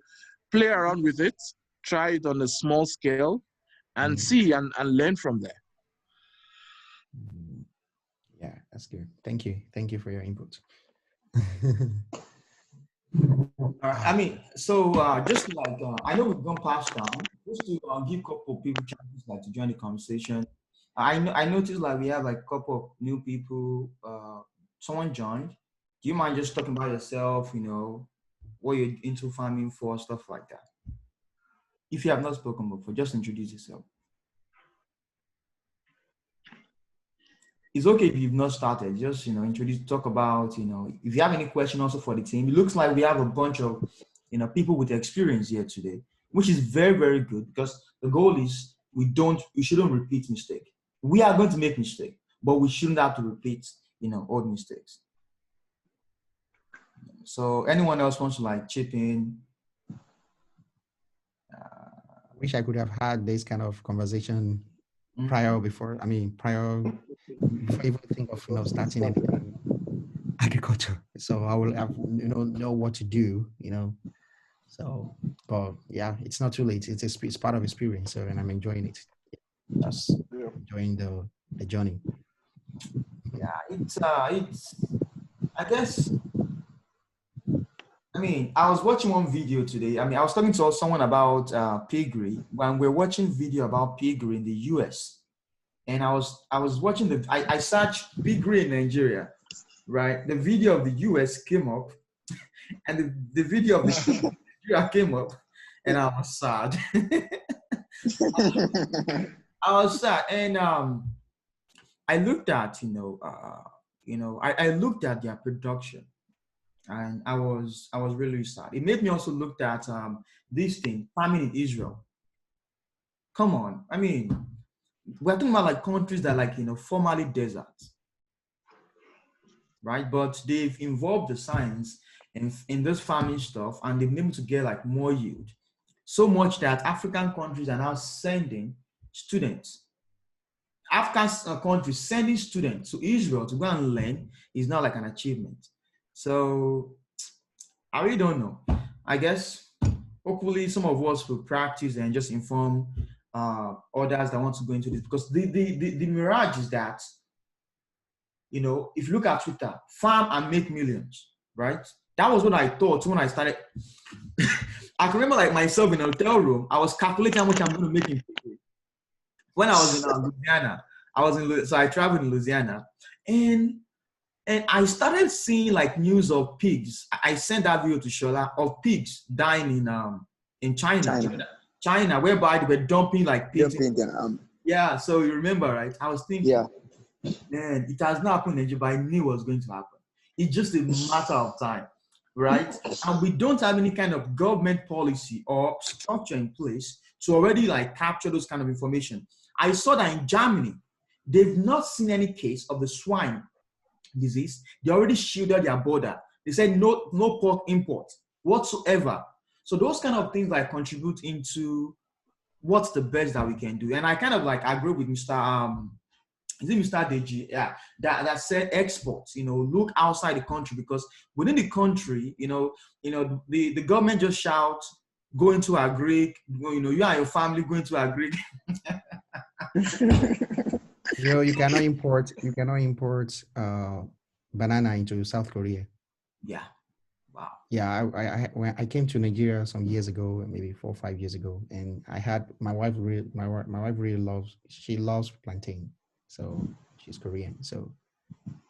play around with it. Try it on a small scale and see and learn from there. Yeah, that's good. Thank you. Thank you for your input. I mean, so just like I know we've gone past time, just to give a couple of people chances like to join the conversation. I noticed like we have like a couple of new people. Someone joined. Do you mind just talking about yourself? What you're into farming for, stuff like that. If you have not spoken before, just introduce yourself. It's okay if you've not started. Just talk about if you have any question also for the team. It looks like we have a bunch of people with experience here today, which is very, very good, because the goal is we shouldn't repeat mistake. We are going to make mistake, but we shouldn't have to repeat old mistakes. So anyone else wants to like chip in? Wish I could have had this kind of conversation before even think of starting anything agriculture. So I will have know what to do. So, but yeah, it's not too late. It's part of experience. So, and I'm enjoying it. Just enjoying the journey. Yeah, it's I guess. I was watching one video today. I was talking to someone about piggery when we're watching video about piggery in the US. And I was watching I searched piggery in Nigeria, right? The video of the US came up and the video of the Nigeria came up, and I was sad. I was sad. And I looked at, I looked at their production. And I was really sad. It made me also look at this thing, farming in Israel. Come on, we're talking about like countries that like formerly deserts, right? But they've involved the science in this farming stuff, and they've been able to get like more yield. So much that African countries are now sending students. African countries sending students to Israel to go and learn is now like an achievement. So I really don't know. I guess hopefully some of us will practice and just inform others that want to go into this, because the mirage is that, if you look at Twitter, farm and make millions, right? That was what I thought when I started. I can remember like myself in a hotel room, I was calculating how much I'm going to make in Piggery. When I was in Louisiana, so I traveled in Louisiana, and I started seeing like news of pigs. I sent that video to Shola of pigs dying in China, whereby they were dumping like pigs. Yeah, so you remember, right? I was thinking, man, it has not happened in Nigeria, but I knew it was going to happen. It's just a matter of time, right? And we don't have any kind of government policy or structure in place to already like capture those kind of information. I saw that in Germany, they've not seen any case of the swine disease. They already shielded their border. They said no pork import whatsoever. So those kind of things like contribute into what's the best that we can do. And I kind of like agree with Mr. Dejia, yeah, that said exports, look outside the country, because within the country, the government just shouts, go into agric, you and your family go into agric. You cannot import banana into South Korea. Yeah. Wow. Yeah, when I came to Nigeria some years ago, maybe 4 or 5 years ago, and I had my wife really loves plantain. So she's Korean. So,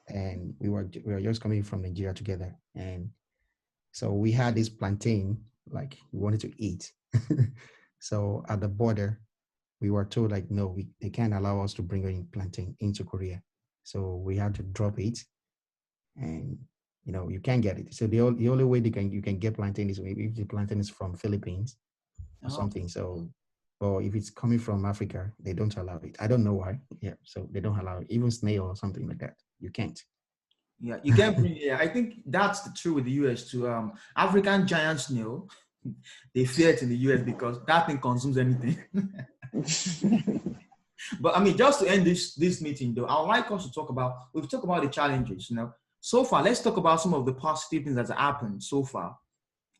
and we were just coming from Nigeria together, and so we had this plantain like we wanted to eat. So at the border, we were told like, no, they can't allow us to bring in plantain into Korea. So we had to drop it, and you can't get it. So the only way you can get plantain is maybe if the plantain is from Philippines or something. So, or if it's coming from Africa, they don't allow it. I don't know why. Yeah, so they don't allow it. Even snail or something like that, you can't. Yeah, you can't bring. Yeah, I think that's the true with the US too. African giant snail, they fear it in the US because that thing consumes anything. But I mean, just to end this meeting though, I would like us to talk about. We've talked about the challenges. So far, let's talk about some of the positive things that have happened so far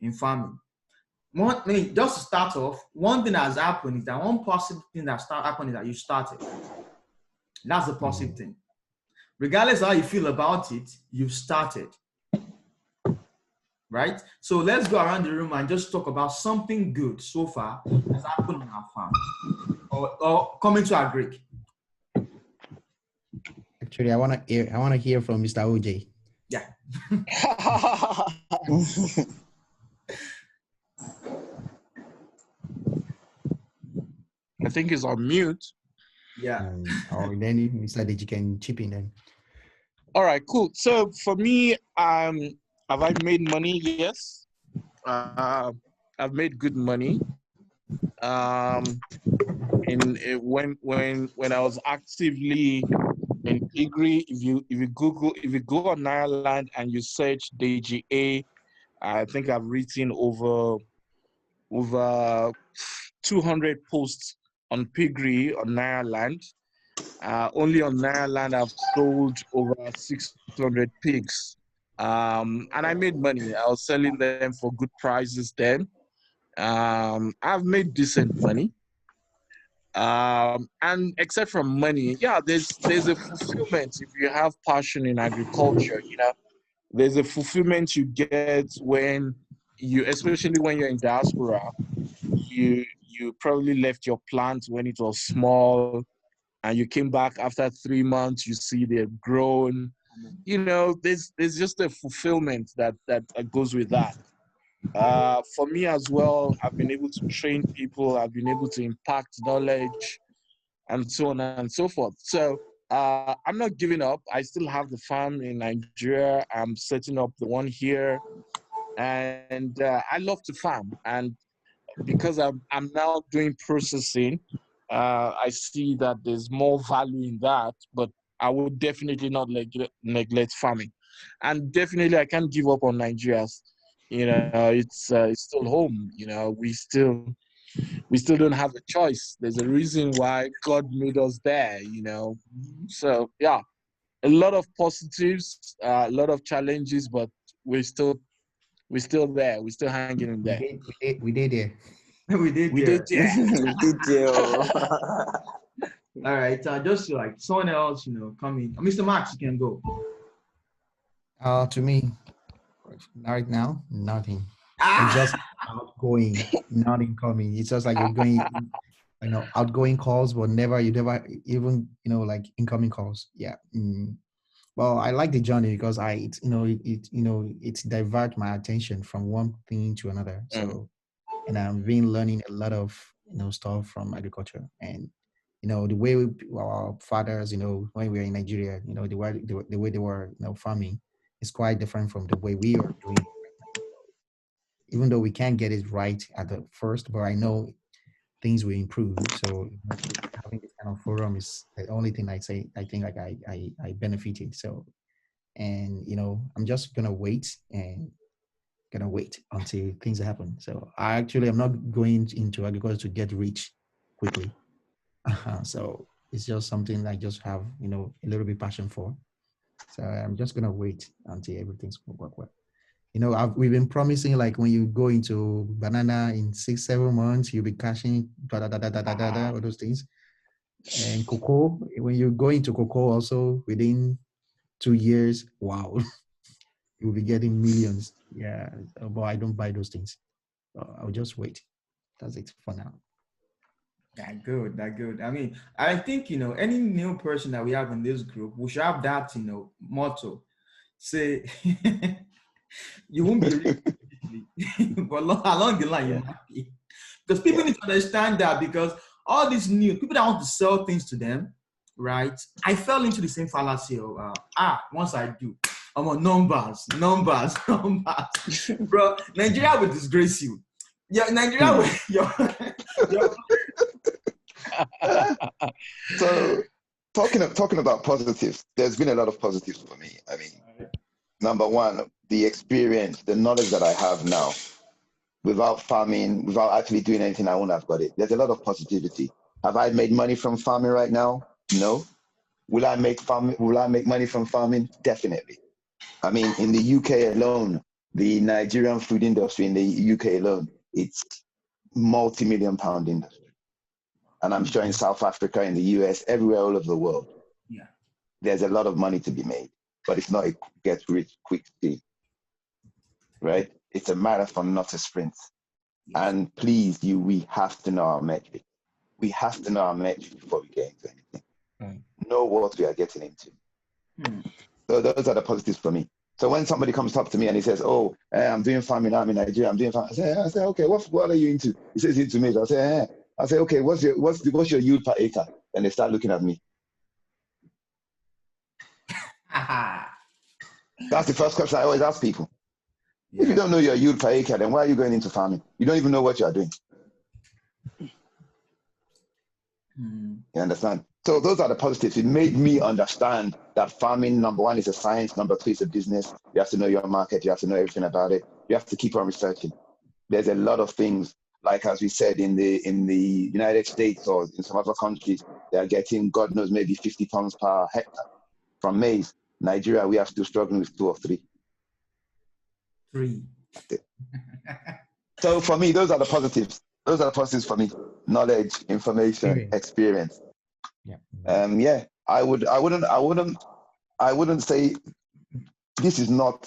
in farming. Just to start off, one thing that has happened is that one positive thing that happened is that you started. That's the positive thing. Regardless of how you feel about it, you started. Right? So let's go around the room and just talk about something good so far that's happened on our farm or coming to our Greek. Actually, I want to hear from Mr. OJ. Yeah. I think he's on mute. Yeah. Or then Mr. Deji can chip in then. All right, cool. So for me, have I made money? Yes. I've made good money. When I was actively in Piggery, if you go on Nairaland and you search dejia, I think I've written over 200 posts on Piggery on Nairaland. Only on Nairaland, I've sold over 600 pigs. And I made money. I was selling them for good prices then. I've made decent money. And except from money, yeah, there's a fulfillment if you have passion in agriculture. There's a fulfillment you get when especially when you're in diaspora, you probably left your plant when it was small, and you came back after 3 months, you see they've grown. There's just a fulfillment that goes with that. For me as well, I've been able to train people, I've been able to impact knowledge, and so on and so forth. So I'm not giving up. I still have the farm in Nigeria. I'm setting up the one here, and I love to farm. And because I'm now doing processing, I see that there's more value in that, but I would definitely not neglect farming. And definitely I can't give up on Nigeria. It's still home. We still don't have a choice. There's a reason why God made us there, So yeah, a lot of positives, a lot of challenges, but we're still there. We're still hanging in there. We did it. We did We did, yeah. We did, yeah. All right. Just like someone else, come in. Mr. Max, you can go. To me, right now, nothing. It's just outgoing, not incoming. It's just like you're going, outgoing calls, but you never even, like incoming calls. Yeah. Well, I like the journey because it divert my attention from one thing to another. So, and I've been learning a lot of, stuff from agriculture, and, the way our fathers, when we were in Nigeria, the way they were, farming is quite different from the way we are doing it. Even though we can't get it right at the first, but I know things will improve. So having this kind of forum is the only thing I think like I benefited. So, and I'm just gonna wait until things happen. So I'm not going into agriculture to get rich quickly. So it's just something I just have a little bit passion for. So I'm just gonna wait until everything's gonna work well. We've been promising, like, when you go into banana in 6-7 months, you'll be cashing all those things. And cocoa, when you go into cocoa also within 2 years, wow, you'll be getting millions. Yeah, but I don't buy those things. So I'll just wait. That's it for now. That good. I mean, I think, any new person that we have in this group, we should have that, motto. Say, you won't be rich immediately, but along the line, you might be. Because people need to understand that, because all these new people that want to sell things to them, right? I fell into the same fallacy of, once I do, I'm on numbers. Bro, Nigeria will disgrace you. Yeah, Nigeria will. So, talking about positives, there's been a lot of positives for me. I mean, number one, the experience, the knowledge that I have now, without farming, without actually doing anything, I wouldn't have got it. There's a lot of positivity. Have I made money from farming right now? No. Will I make money from farming? Definitely. I mean, in the UK alone, the Nigerian food industry in the UK alone, it's multi-million pound industry. And I'm sure in South Africa, in the US, everywhere all over the world, there's a lot of money to be made, but it's not a get rich quick scheme, right? It's a marathon, not a sprint. And please, we have to know our metrics. We have to know our metrics before we get into anything. Know what we are getting into. So those are the positives for me. So when somebody comes up to me and he says, "Oh, I'm doing farming, I'm in Nigeria, I'm doing farming," I say, "Okay, what are you into?" He says, "Into maize." I say, "Okay, what's your yield per acre?" And they start looking at me. That's the first question I always ask people. If you don't know your yield per acre, then why are you going into farming? You don't even know what you are doing. You understand? So those are the positives. It made me understand that farming, number one, is a science. Number two, is a business. You have to know your market. You have to know everything about it. You have to keep on researching. There's a lot of things, like as we said, in the United States or in some other countries, they are getting, God knows, maybe 50 tons per hectare from maize. Nigeria, we are still struggling with 2 or 3. So for me, those are the positives. Those are the positives for me. Knowledge, information, experience. I wouldn't say this is not,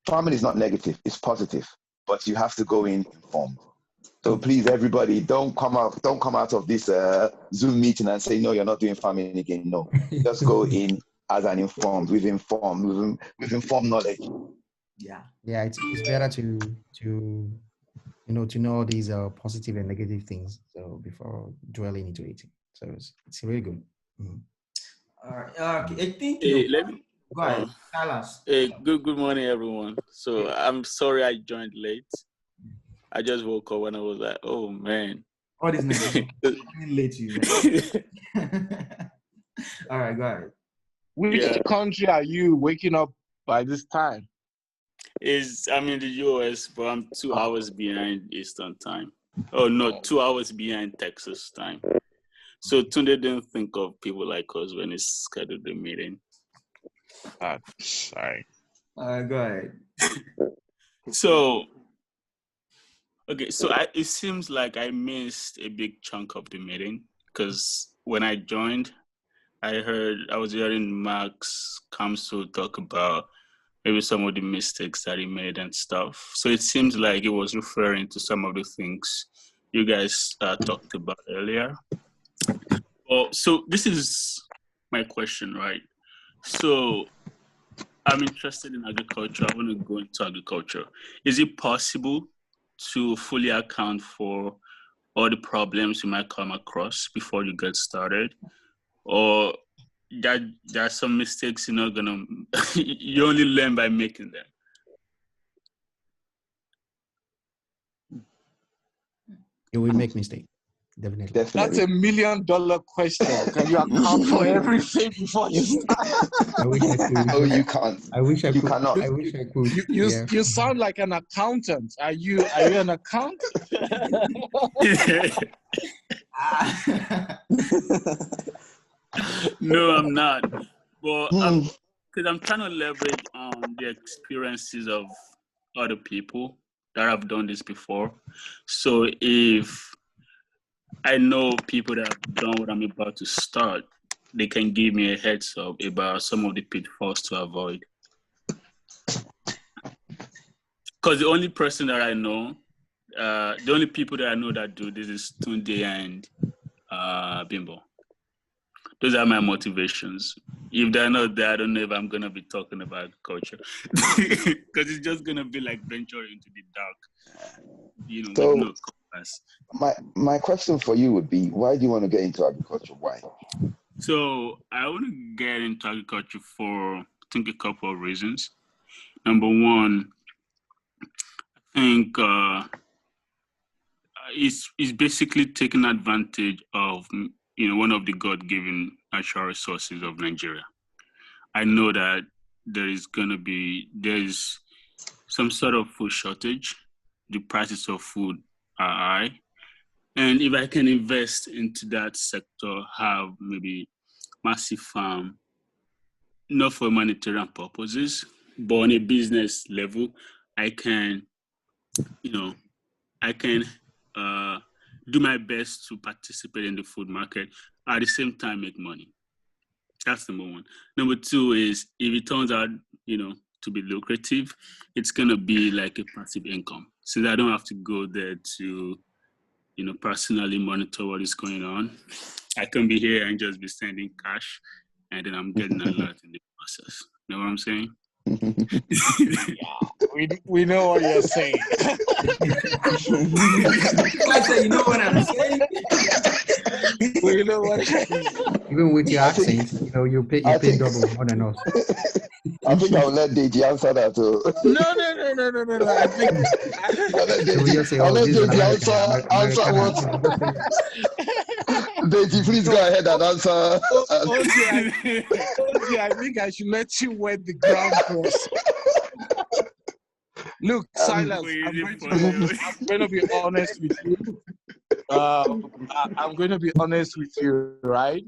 farming is not negative, it's positive, but you have to go in informed. So please, everybody, don't come out of this Zoom meeting and say, "No, you're not doing farming again." No, just go in as an informed, with informed knowledge. Yeah, it's better to know these positive and negative things, so before dwelling into it. So it's really good. All right. Okay. I think go ahead, Silas. Good morning, everyone. So I'm sorry I joined late. I just woke up and I was like, "Oh man." What is next? Late to you. All right, go ahead. Which country are you waking up by this time? I'm in the US, but I'm 2 hours behind Eastern time. Oh no, 2 hours behind Texas time. So Tunde didn't think of people like us when he scheduled the meeting. Sorry. Go ahead. So it seems like I missed a big chunk of the meeting because when I joined, I was hearing Max Kamso talk about maybe some of the mistakes that he made and stuff. So it seems like it was referring to some of the things you guys talked about earlier. So this is my question, right? So I'm interested in agriculture. I want to go into agriculture. Is it possible to fully account for all the problems you might come across before you get started? Or there are some mistakes you're not gonna you only learn by making them? You will make mistakes. Definitely. That's $1 million question. Can you account for everything before you start? I wish I could. No, you can't. I wish I you could. Cannot. I wish I could. You sound like an accountant. Are you an accountant? No, I'm not. But because I'm trying to leverage on the experiences of other people that have done this before. So if I know people that have done what I'm about to start, they can give me a heads up about some of the pitfalls to avoid. Because the only person that I know, the only people that I know that do this is Tunde and Bimbo. Those are my motivations. If they're not there, I don't know if I'm going to be talking about agriculture. Because it's just going to be like venturing into the dark. class. My question for you would be, why do you want to get into agriculture? Why? So I want to get into agriculture for, I think, a couple of reasons. Number one, I think it's basically taking advantage of, one of the God-given natural resources of Nigeria. I know that there's some sort of food shortage. The prices of food are high. And if I can invest into that sector, have maybe massive farm, not for humanitarian purposes, but on a business level, I can do my best to participate in the food market, at the same time make money. That's number one. Number two is, if it turns out, to be lucrative, it's going to be like a passive income. Since I don't have to go there to, personally monitor what is going on, I can be here and just be sending cash, and then I'm getting a lot in the process. You know what I'm saying? We know what you're saying. I say, you know what I'm saying? We know what. Even with your accent, you pay double more than us. I think I'll let Deji answer that too. No. I think I'll let So we just say, Deji this is American answer what. Deji, please go ahead and answer. OJ, I think I should let you wet the ground first. Look, Silas, I'm going to be honest with you. I'm going to be honest with you, right?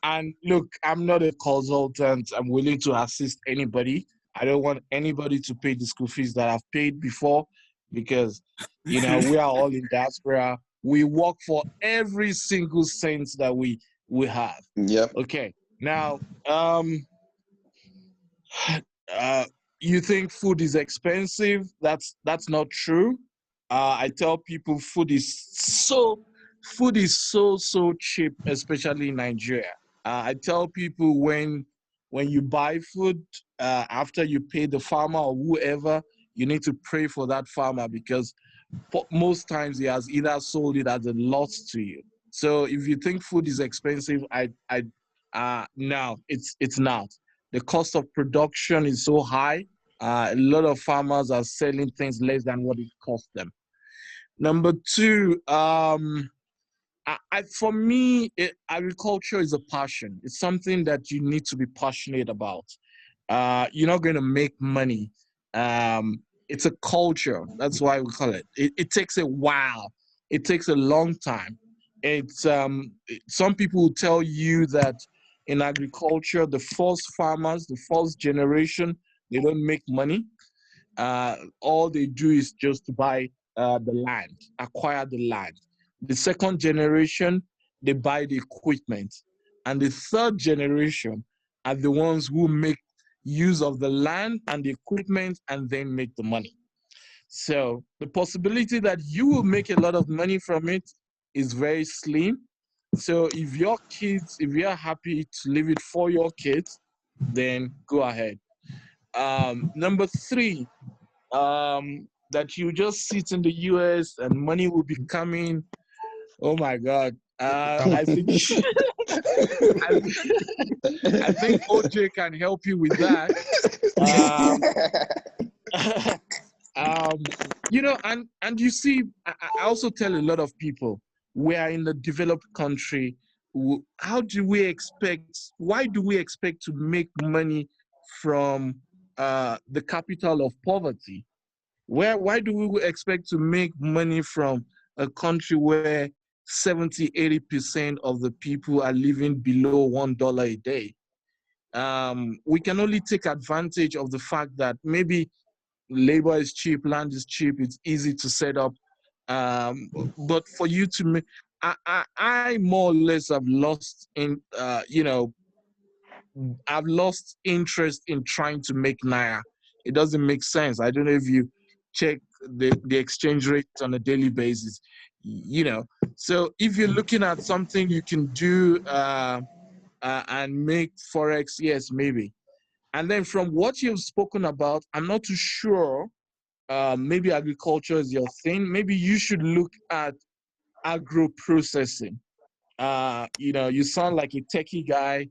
And look, I'm not a consultant. I'm willing to assist anybody. I don't want anybody to pay the school fees that I've paid before, because, we are all in diaspora. We work for every single cent that we have. Yep. Okay. Now, you think food is expensive? That's not true. I tell people food is so cheap, especially in Nigeria. I tell people when you buy food, after you pay the farmer or whoever, you need to pray for that farmer, because most times he has either sold it at a loss to you. So if you think food is expensive, no, it's not. The cost of production is so high. A lot of farmers are selling things less than what it costs them. Number two, for me, agriculture is a passion. It's something that you need to be passionate about. You're not going to make money. It's a culture. That's why we call it. It takes a while. It takes a long time. It's some people will tell you that in agriculture, the first farmers, the first generation, they don't make money. All they do is just to buy the land, acquire the land. The second generation, they buy the equipment. And the third generation are the ones who make use of the land and the equipment and then make the money. So the possibility that you will make a lot of money from it is very slim. So if your kids, if you're happy to leave it for your kids, then go ahead. Number three, that you just sit in the US and money will be coming. Oh my God. I think I think OJ can help you with that. And you see, I also tell a lot of people, we are in a developed country. Why do we expect to make money from the capital of poverty? Why do we expect to make money from a country where 70-80% of the people are living below $1 a day? We can only take advantage of the fact that maybe labor is cheap, land is cheap, it's easy to set up. But for you to make, I more or less have lost I've lost interest in trying to make Naira. It doesn't make sense. I don't know if you check the exchange rate on a daily basis, So if you're looking at something you can do and make Forex, yes, maybe. And then from what you've spoken about, I'm not too sure maybe agriculture is your thing, maybe you should look at agro processing. You sound like a techie guy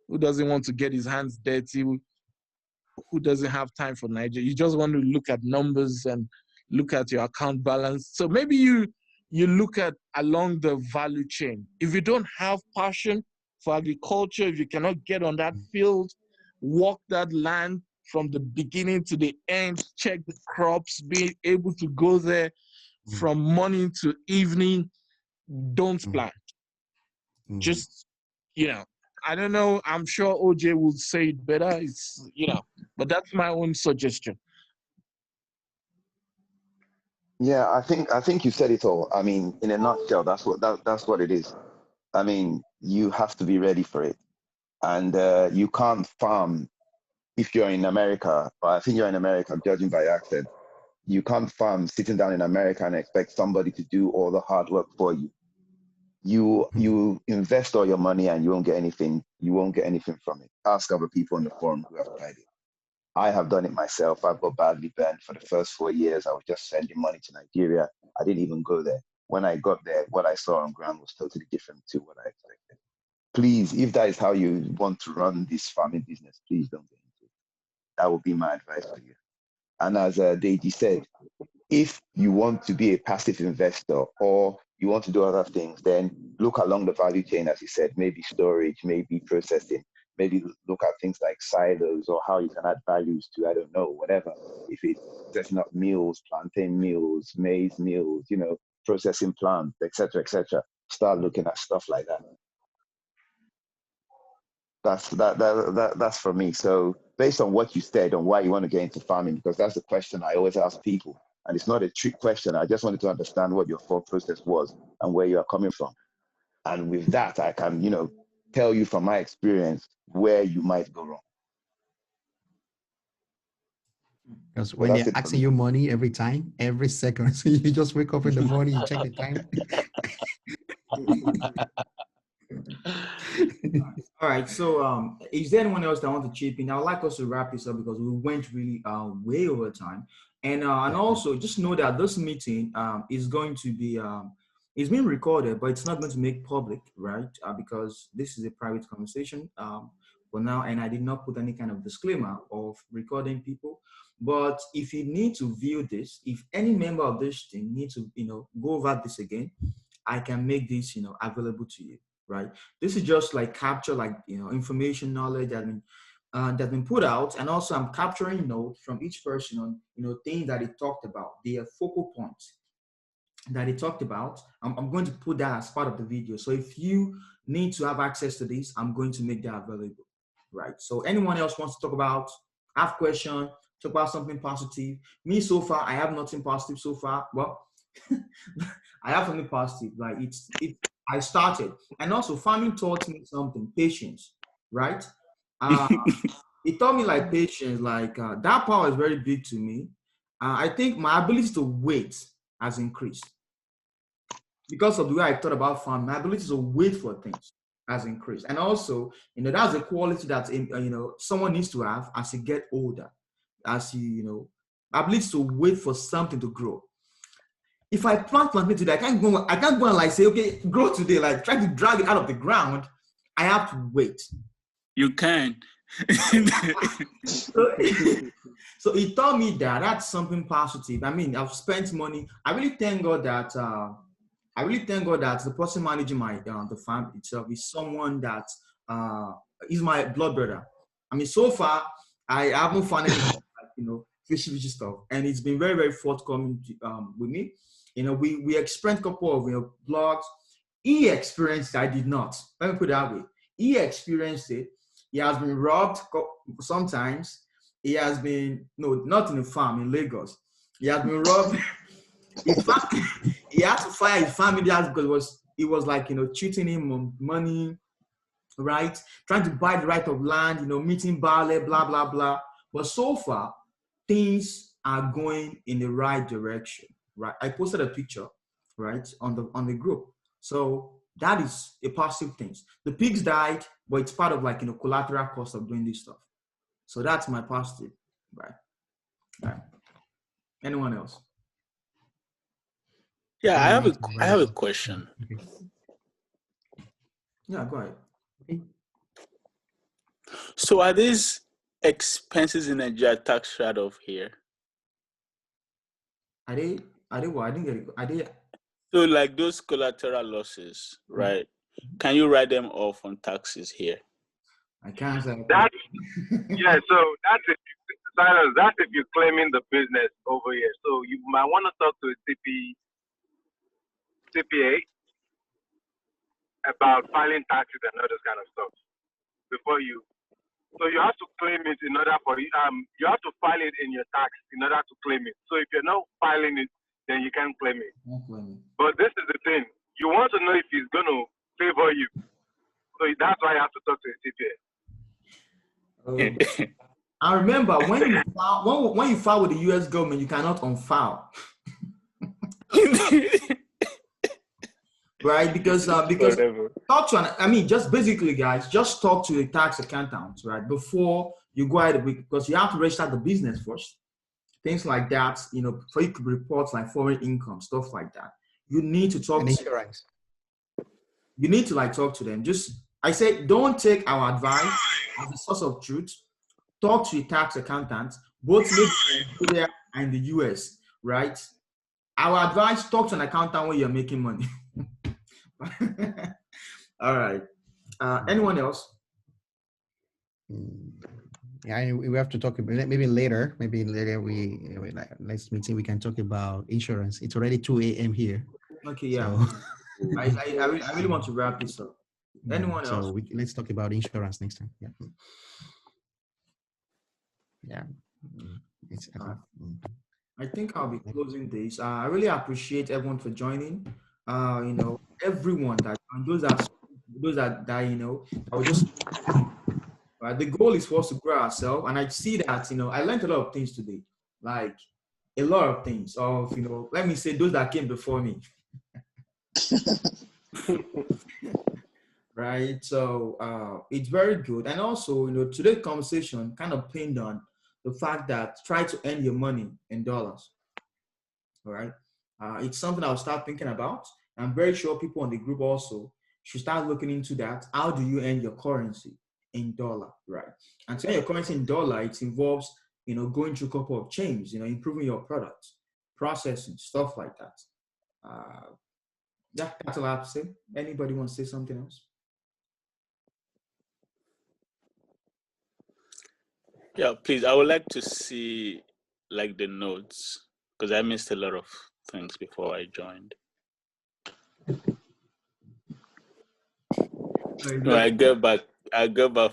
who doesn't want to get his hands dirty, who doesn't have time for Nigeria. You just want to look at numbers and look at your account balance. So maybe you look at along the value chain. If you don't have passion for agriculture, if you cannot get on that field, walk that land from the beginning to the end, check the crops, be able to go there from morning to evening, don't plant. Just, I don't know. I'm sure OJ will say it better. It's, but that's my own suggestion. Yeah, I think you said it all. I mean, in a nutshell, that's what it is. I mean, you have to be ready for it, and you can't farm if you're in America. Or I think you're in America, judging by your accent. You can't farm sitting down in America and expect somebody to do all the hard work for you. You invest all your money and you won't get anything. You won't get anything from it. Ask other people on the forum who have tried it. I have done it myself. I got badly burned for the first 4 years. I was just sending money to Nigeria. I didn't even go there. When I got there, what I saw on ground was totally different to what I expected. Please, if that is how you want to run this farming business, please don't get into it. That would be my advice to you. And as Deji said, if you want to be a passive investor or you want to do other things, then look along the value chain, as you said, maybe storage, maybe processing, maybe look at things like silos or how you can add values to, I don't know, whatever. If it's setting up meals, plantain meals, maize meals, processing plants, etc., etc. Start looking at stuff like that. That's for me. So based on what you said on why you want to get into farming, because that's the question I always ask people. And it's not a trick question. I just wanted to understand what your thought process was and where you are coming from. And with that, I can, tell you from my experience where you might go wrong. Because when they're asking you money every time, every second, so you just wake up in the morning, you check the time. All right. So, is there anyone else that want to chip in? I would like us to wrap this up because we went really way over time. And also just know that this meeting is going to be it's being recorded, but it's not going to make public, right? Because this is a private conversation for now, and I did not put any kind of disclaimer of recording people. But if you need to view this, if any member of this team needs to, go over this again, I can make this, available to you, right? This is just like capture, information, knowledge that's been put out, and also I'm capturing notes from each person on, things that they talked about, their focal points that they talked about. I'm going to put that as part of the video. So if you need to have access to this, I'm going to make that available, right? So anyone else wants to talk about, have question, talk about something positive. Me, so far, I have nothing positive so far. Well, I have something positive. Like I started, and also farming taught me something, patience, right? It taught me patience, that power is very big to me. I think my ability to wait has increased. Because of the way I thought about farming, my ability to wait for things has increased. And also, that's a quality that, someone needs to have as you get older. As ability to wait for something to grow. If I plant plantain today, I can't go and say, okay, grow today, try to drag it out of the ground. I have to wait. You can. So it taught me that that's something positive. I mean, I've spent money. I really thank God that the person managing the farm itself is someone that is my blood brother. I mean, so far I haven't found any fishy stuff, and it's been very, very forthcoming with me. We experienced a couple of blogs. He experienced it, I did not. Let me put it that way. He experienced it. He has been robbed sometimes. He has been, not in a farm, in Lagos. He has been robbed. He had to fire his family because it was cheating him on money, right? Trying to buy the right of land, meeting Bale, blah, blah, blah. But so far, things are going in the right direction, right? I posted a picture, right, on the group. So that is a positive thing. The pigs died, but it's part of collateral cost of doing this stuff. So that's my positive, right? Anyone else? Yeah, I have a question. Okay. Yeah, go ahead. Okay. So are these expenses in Nigeria tax right off here? Are they what? I didn't get it. Are they? So like those collateral losses, right? Can you write them off on taxes here? I can't say. That's yeah. So that's if Silas, that's if you're claiming the business over here. So you might want to talk to a CPA about filing taxes and all those kind of stuff before you. So you have to claim it in order for you have to file it in your tax in order to claim it. So if you're not filing it, then you can't claim it. But this is the thing. You want to know if he's going to favor you. So that's why you have to talk to a CPA. I remember when you file with the U.S. government, you cannot unfile. Right? Because talk to just basically, guys, just talk to a tax accountant, right, before you go ahead, because you have to register the business first. Things like that, for you to report like foreign income, stuff like that. You need to talk insurance. You need to talk to them. I say, don't take our advice as a source of truth. Talk to a tax accountant, both in Nigeria and the US, right? Our advice, talk to an accountant when you're making money. All right. Anyone else? Yeah, we have to talk about maybe later. Maybe later next meeting we can talk about insurance. It's already 2 a.m. here. Okay, yeah. So, I really want to wrap this up. Anyone else? So let's talk about insurance next time. Yeah. Yeah. I think I'll be closing this. I really appreciate everyone for joining. Everyone that those that I just the goal is for us to grow ourselves, and I see that I learned a lot of things today, like a lot of things of let me say those that came before me. Right, so it's very good, and also today's conversation kind of pinned on the fact that try to earn your money in dollars. All right, it's something I'll start thinking about. I'm very sure people on the group also should start looking into that. How do you earn your currency in dollar, right? And to earn your currency in dollar, it involves going through a couple of chains, improving your product, processing, stuff like that. Yeah, that's all I have to say. Anybody want to say something else? Yeah, please. I would like to see the notes because I missed a lot of things before I joined. No, I get back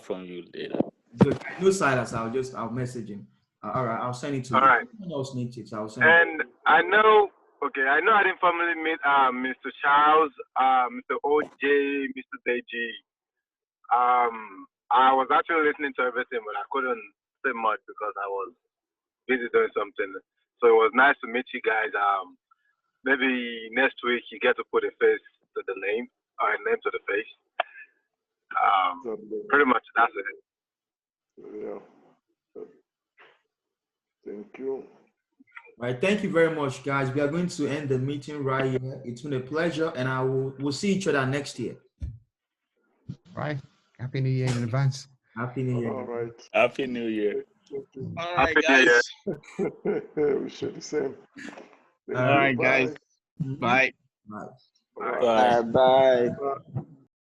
from you later. Good. No silence. I'll message him. All right, I'll send it to you. All right. I'll send it. And I know I didn't formally meet Mr. Charles, Mr. OJ, Mr. Deji. I was actually listening to everything, but I couldn't say much because I was busy doing something. So it was nice to meet you guys. Maybe next week you get to put a face to the name or a name to the face. Pretty much that's it. Yeah. Thank you. All right, thank you very much, guys. We are going to end the meeting right here. It's been a pleasure, and we'll see each other next year. Right. Happy New Year in advance. Happy New Year. All right. Happy New Year. All right, guys. We share the same. All right, guys. Bye. Bye. Bye. Bye.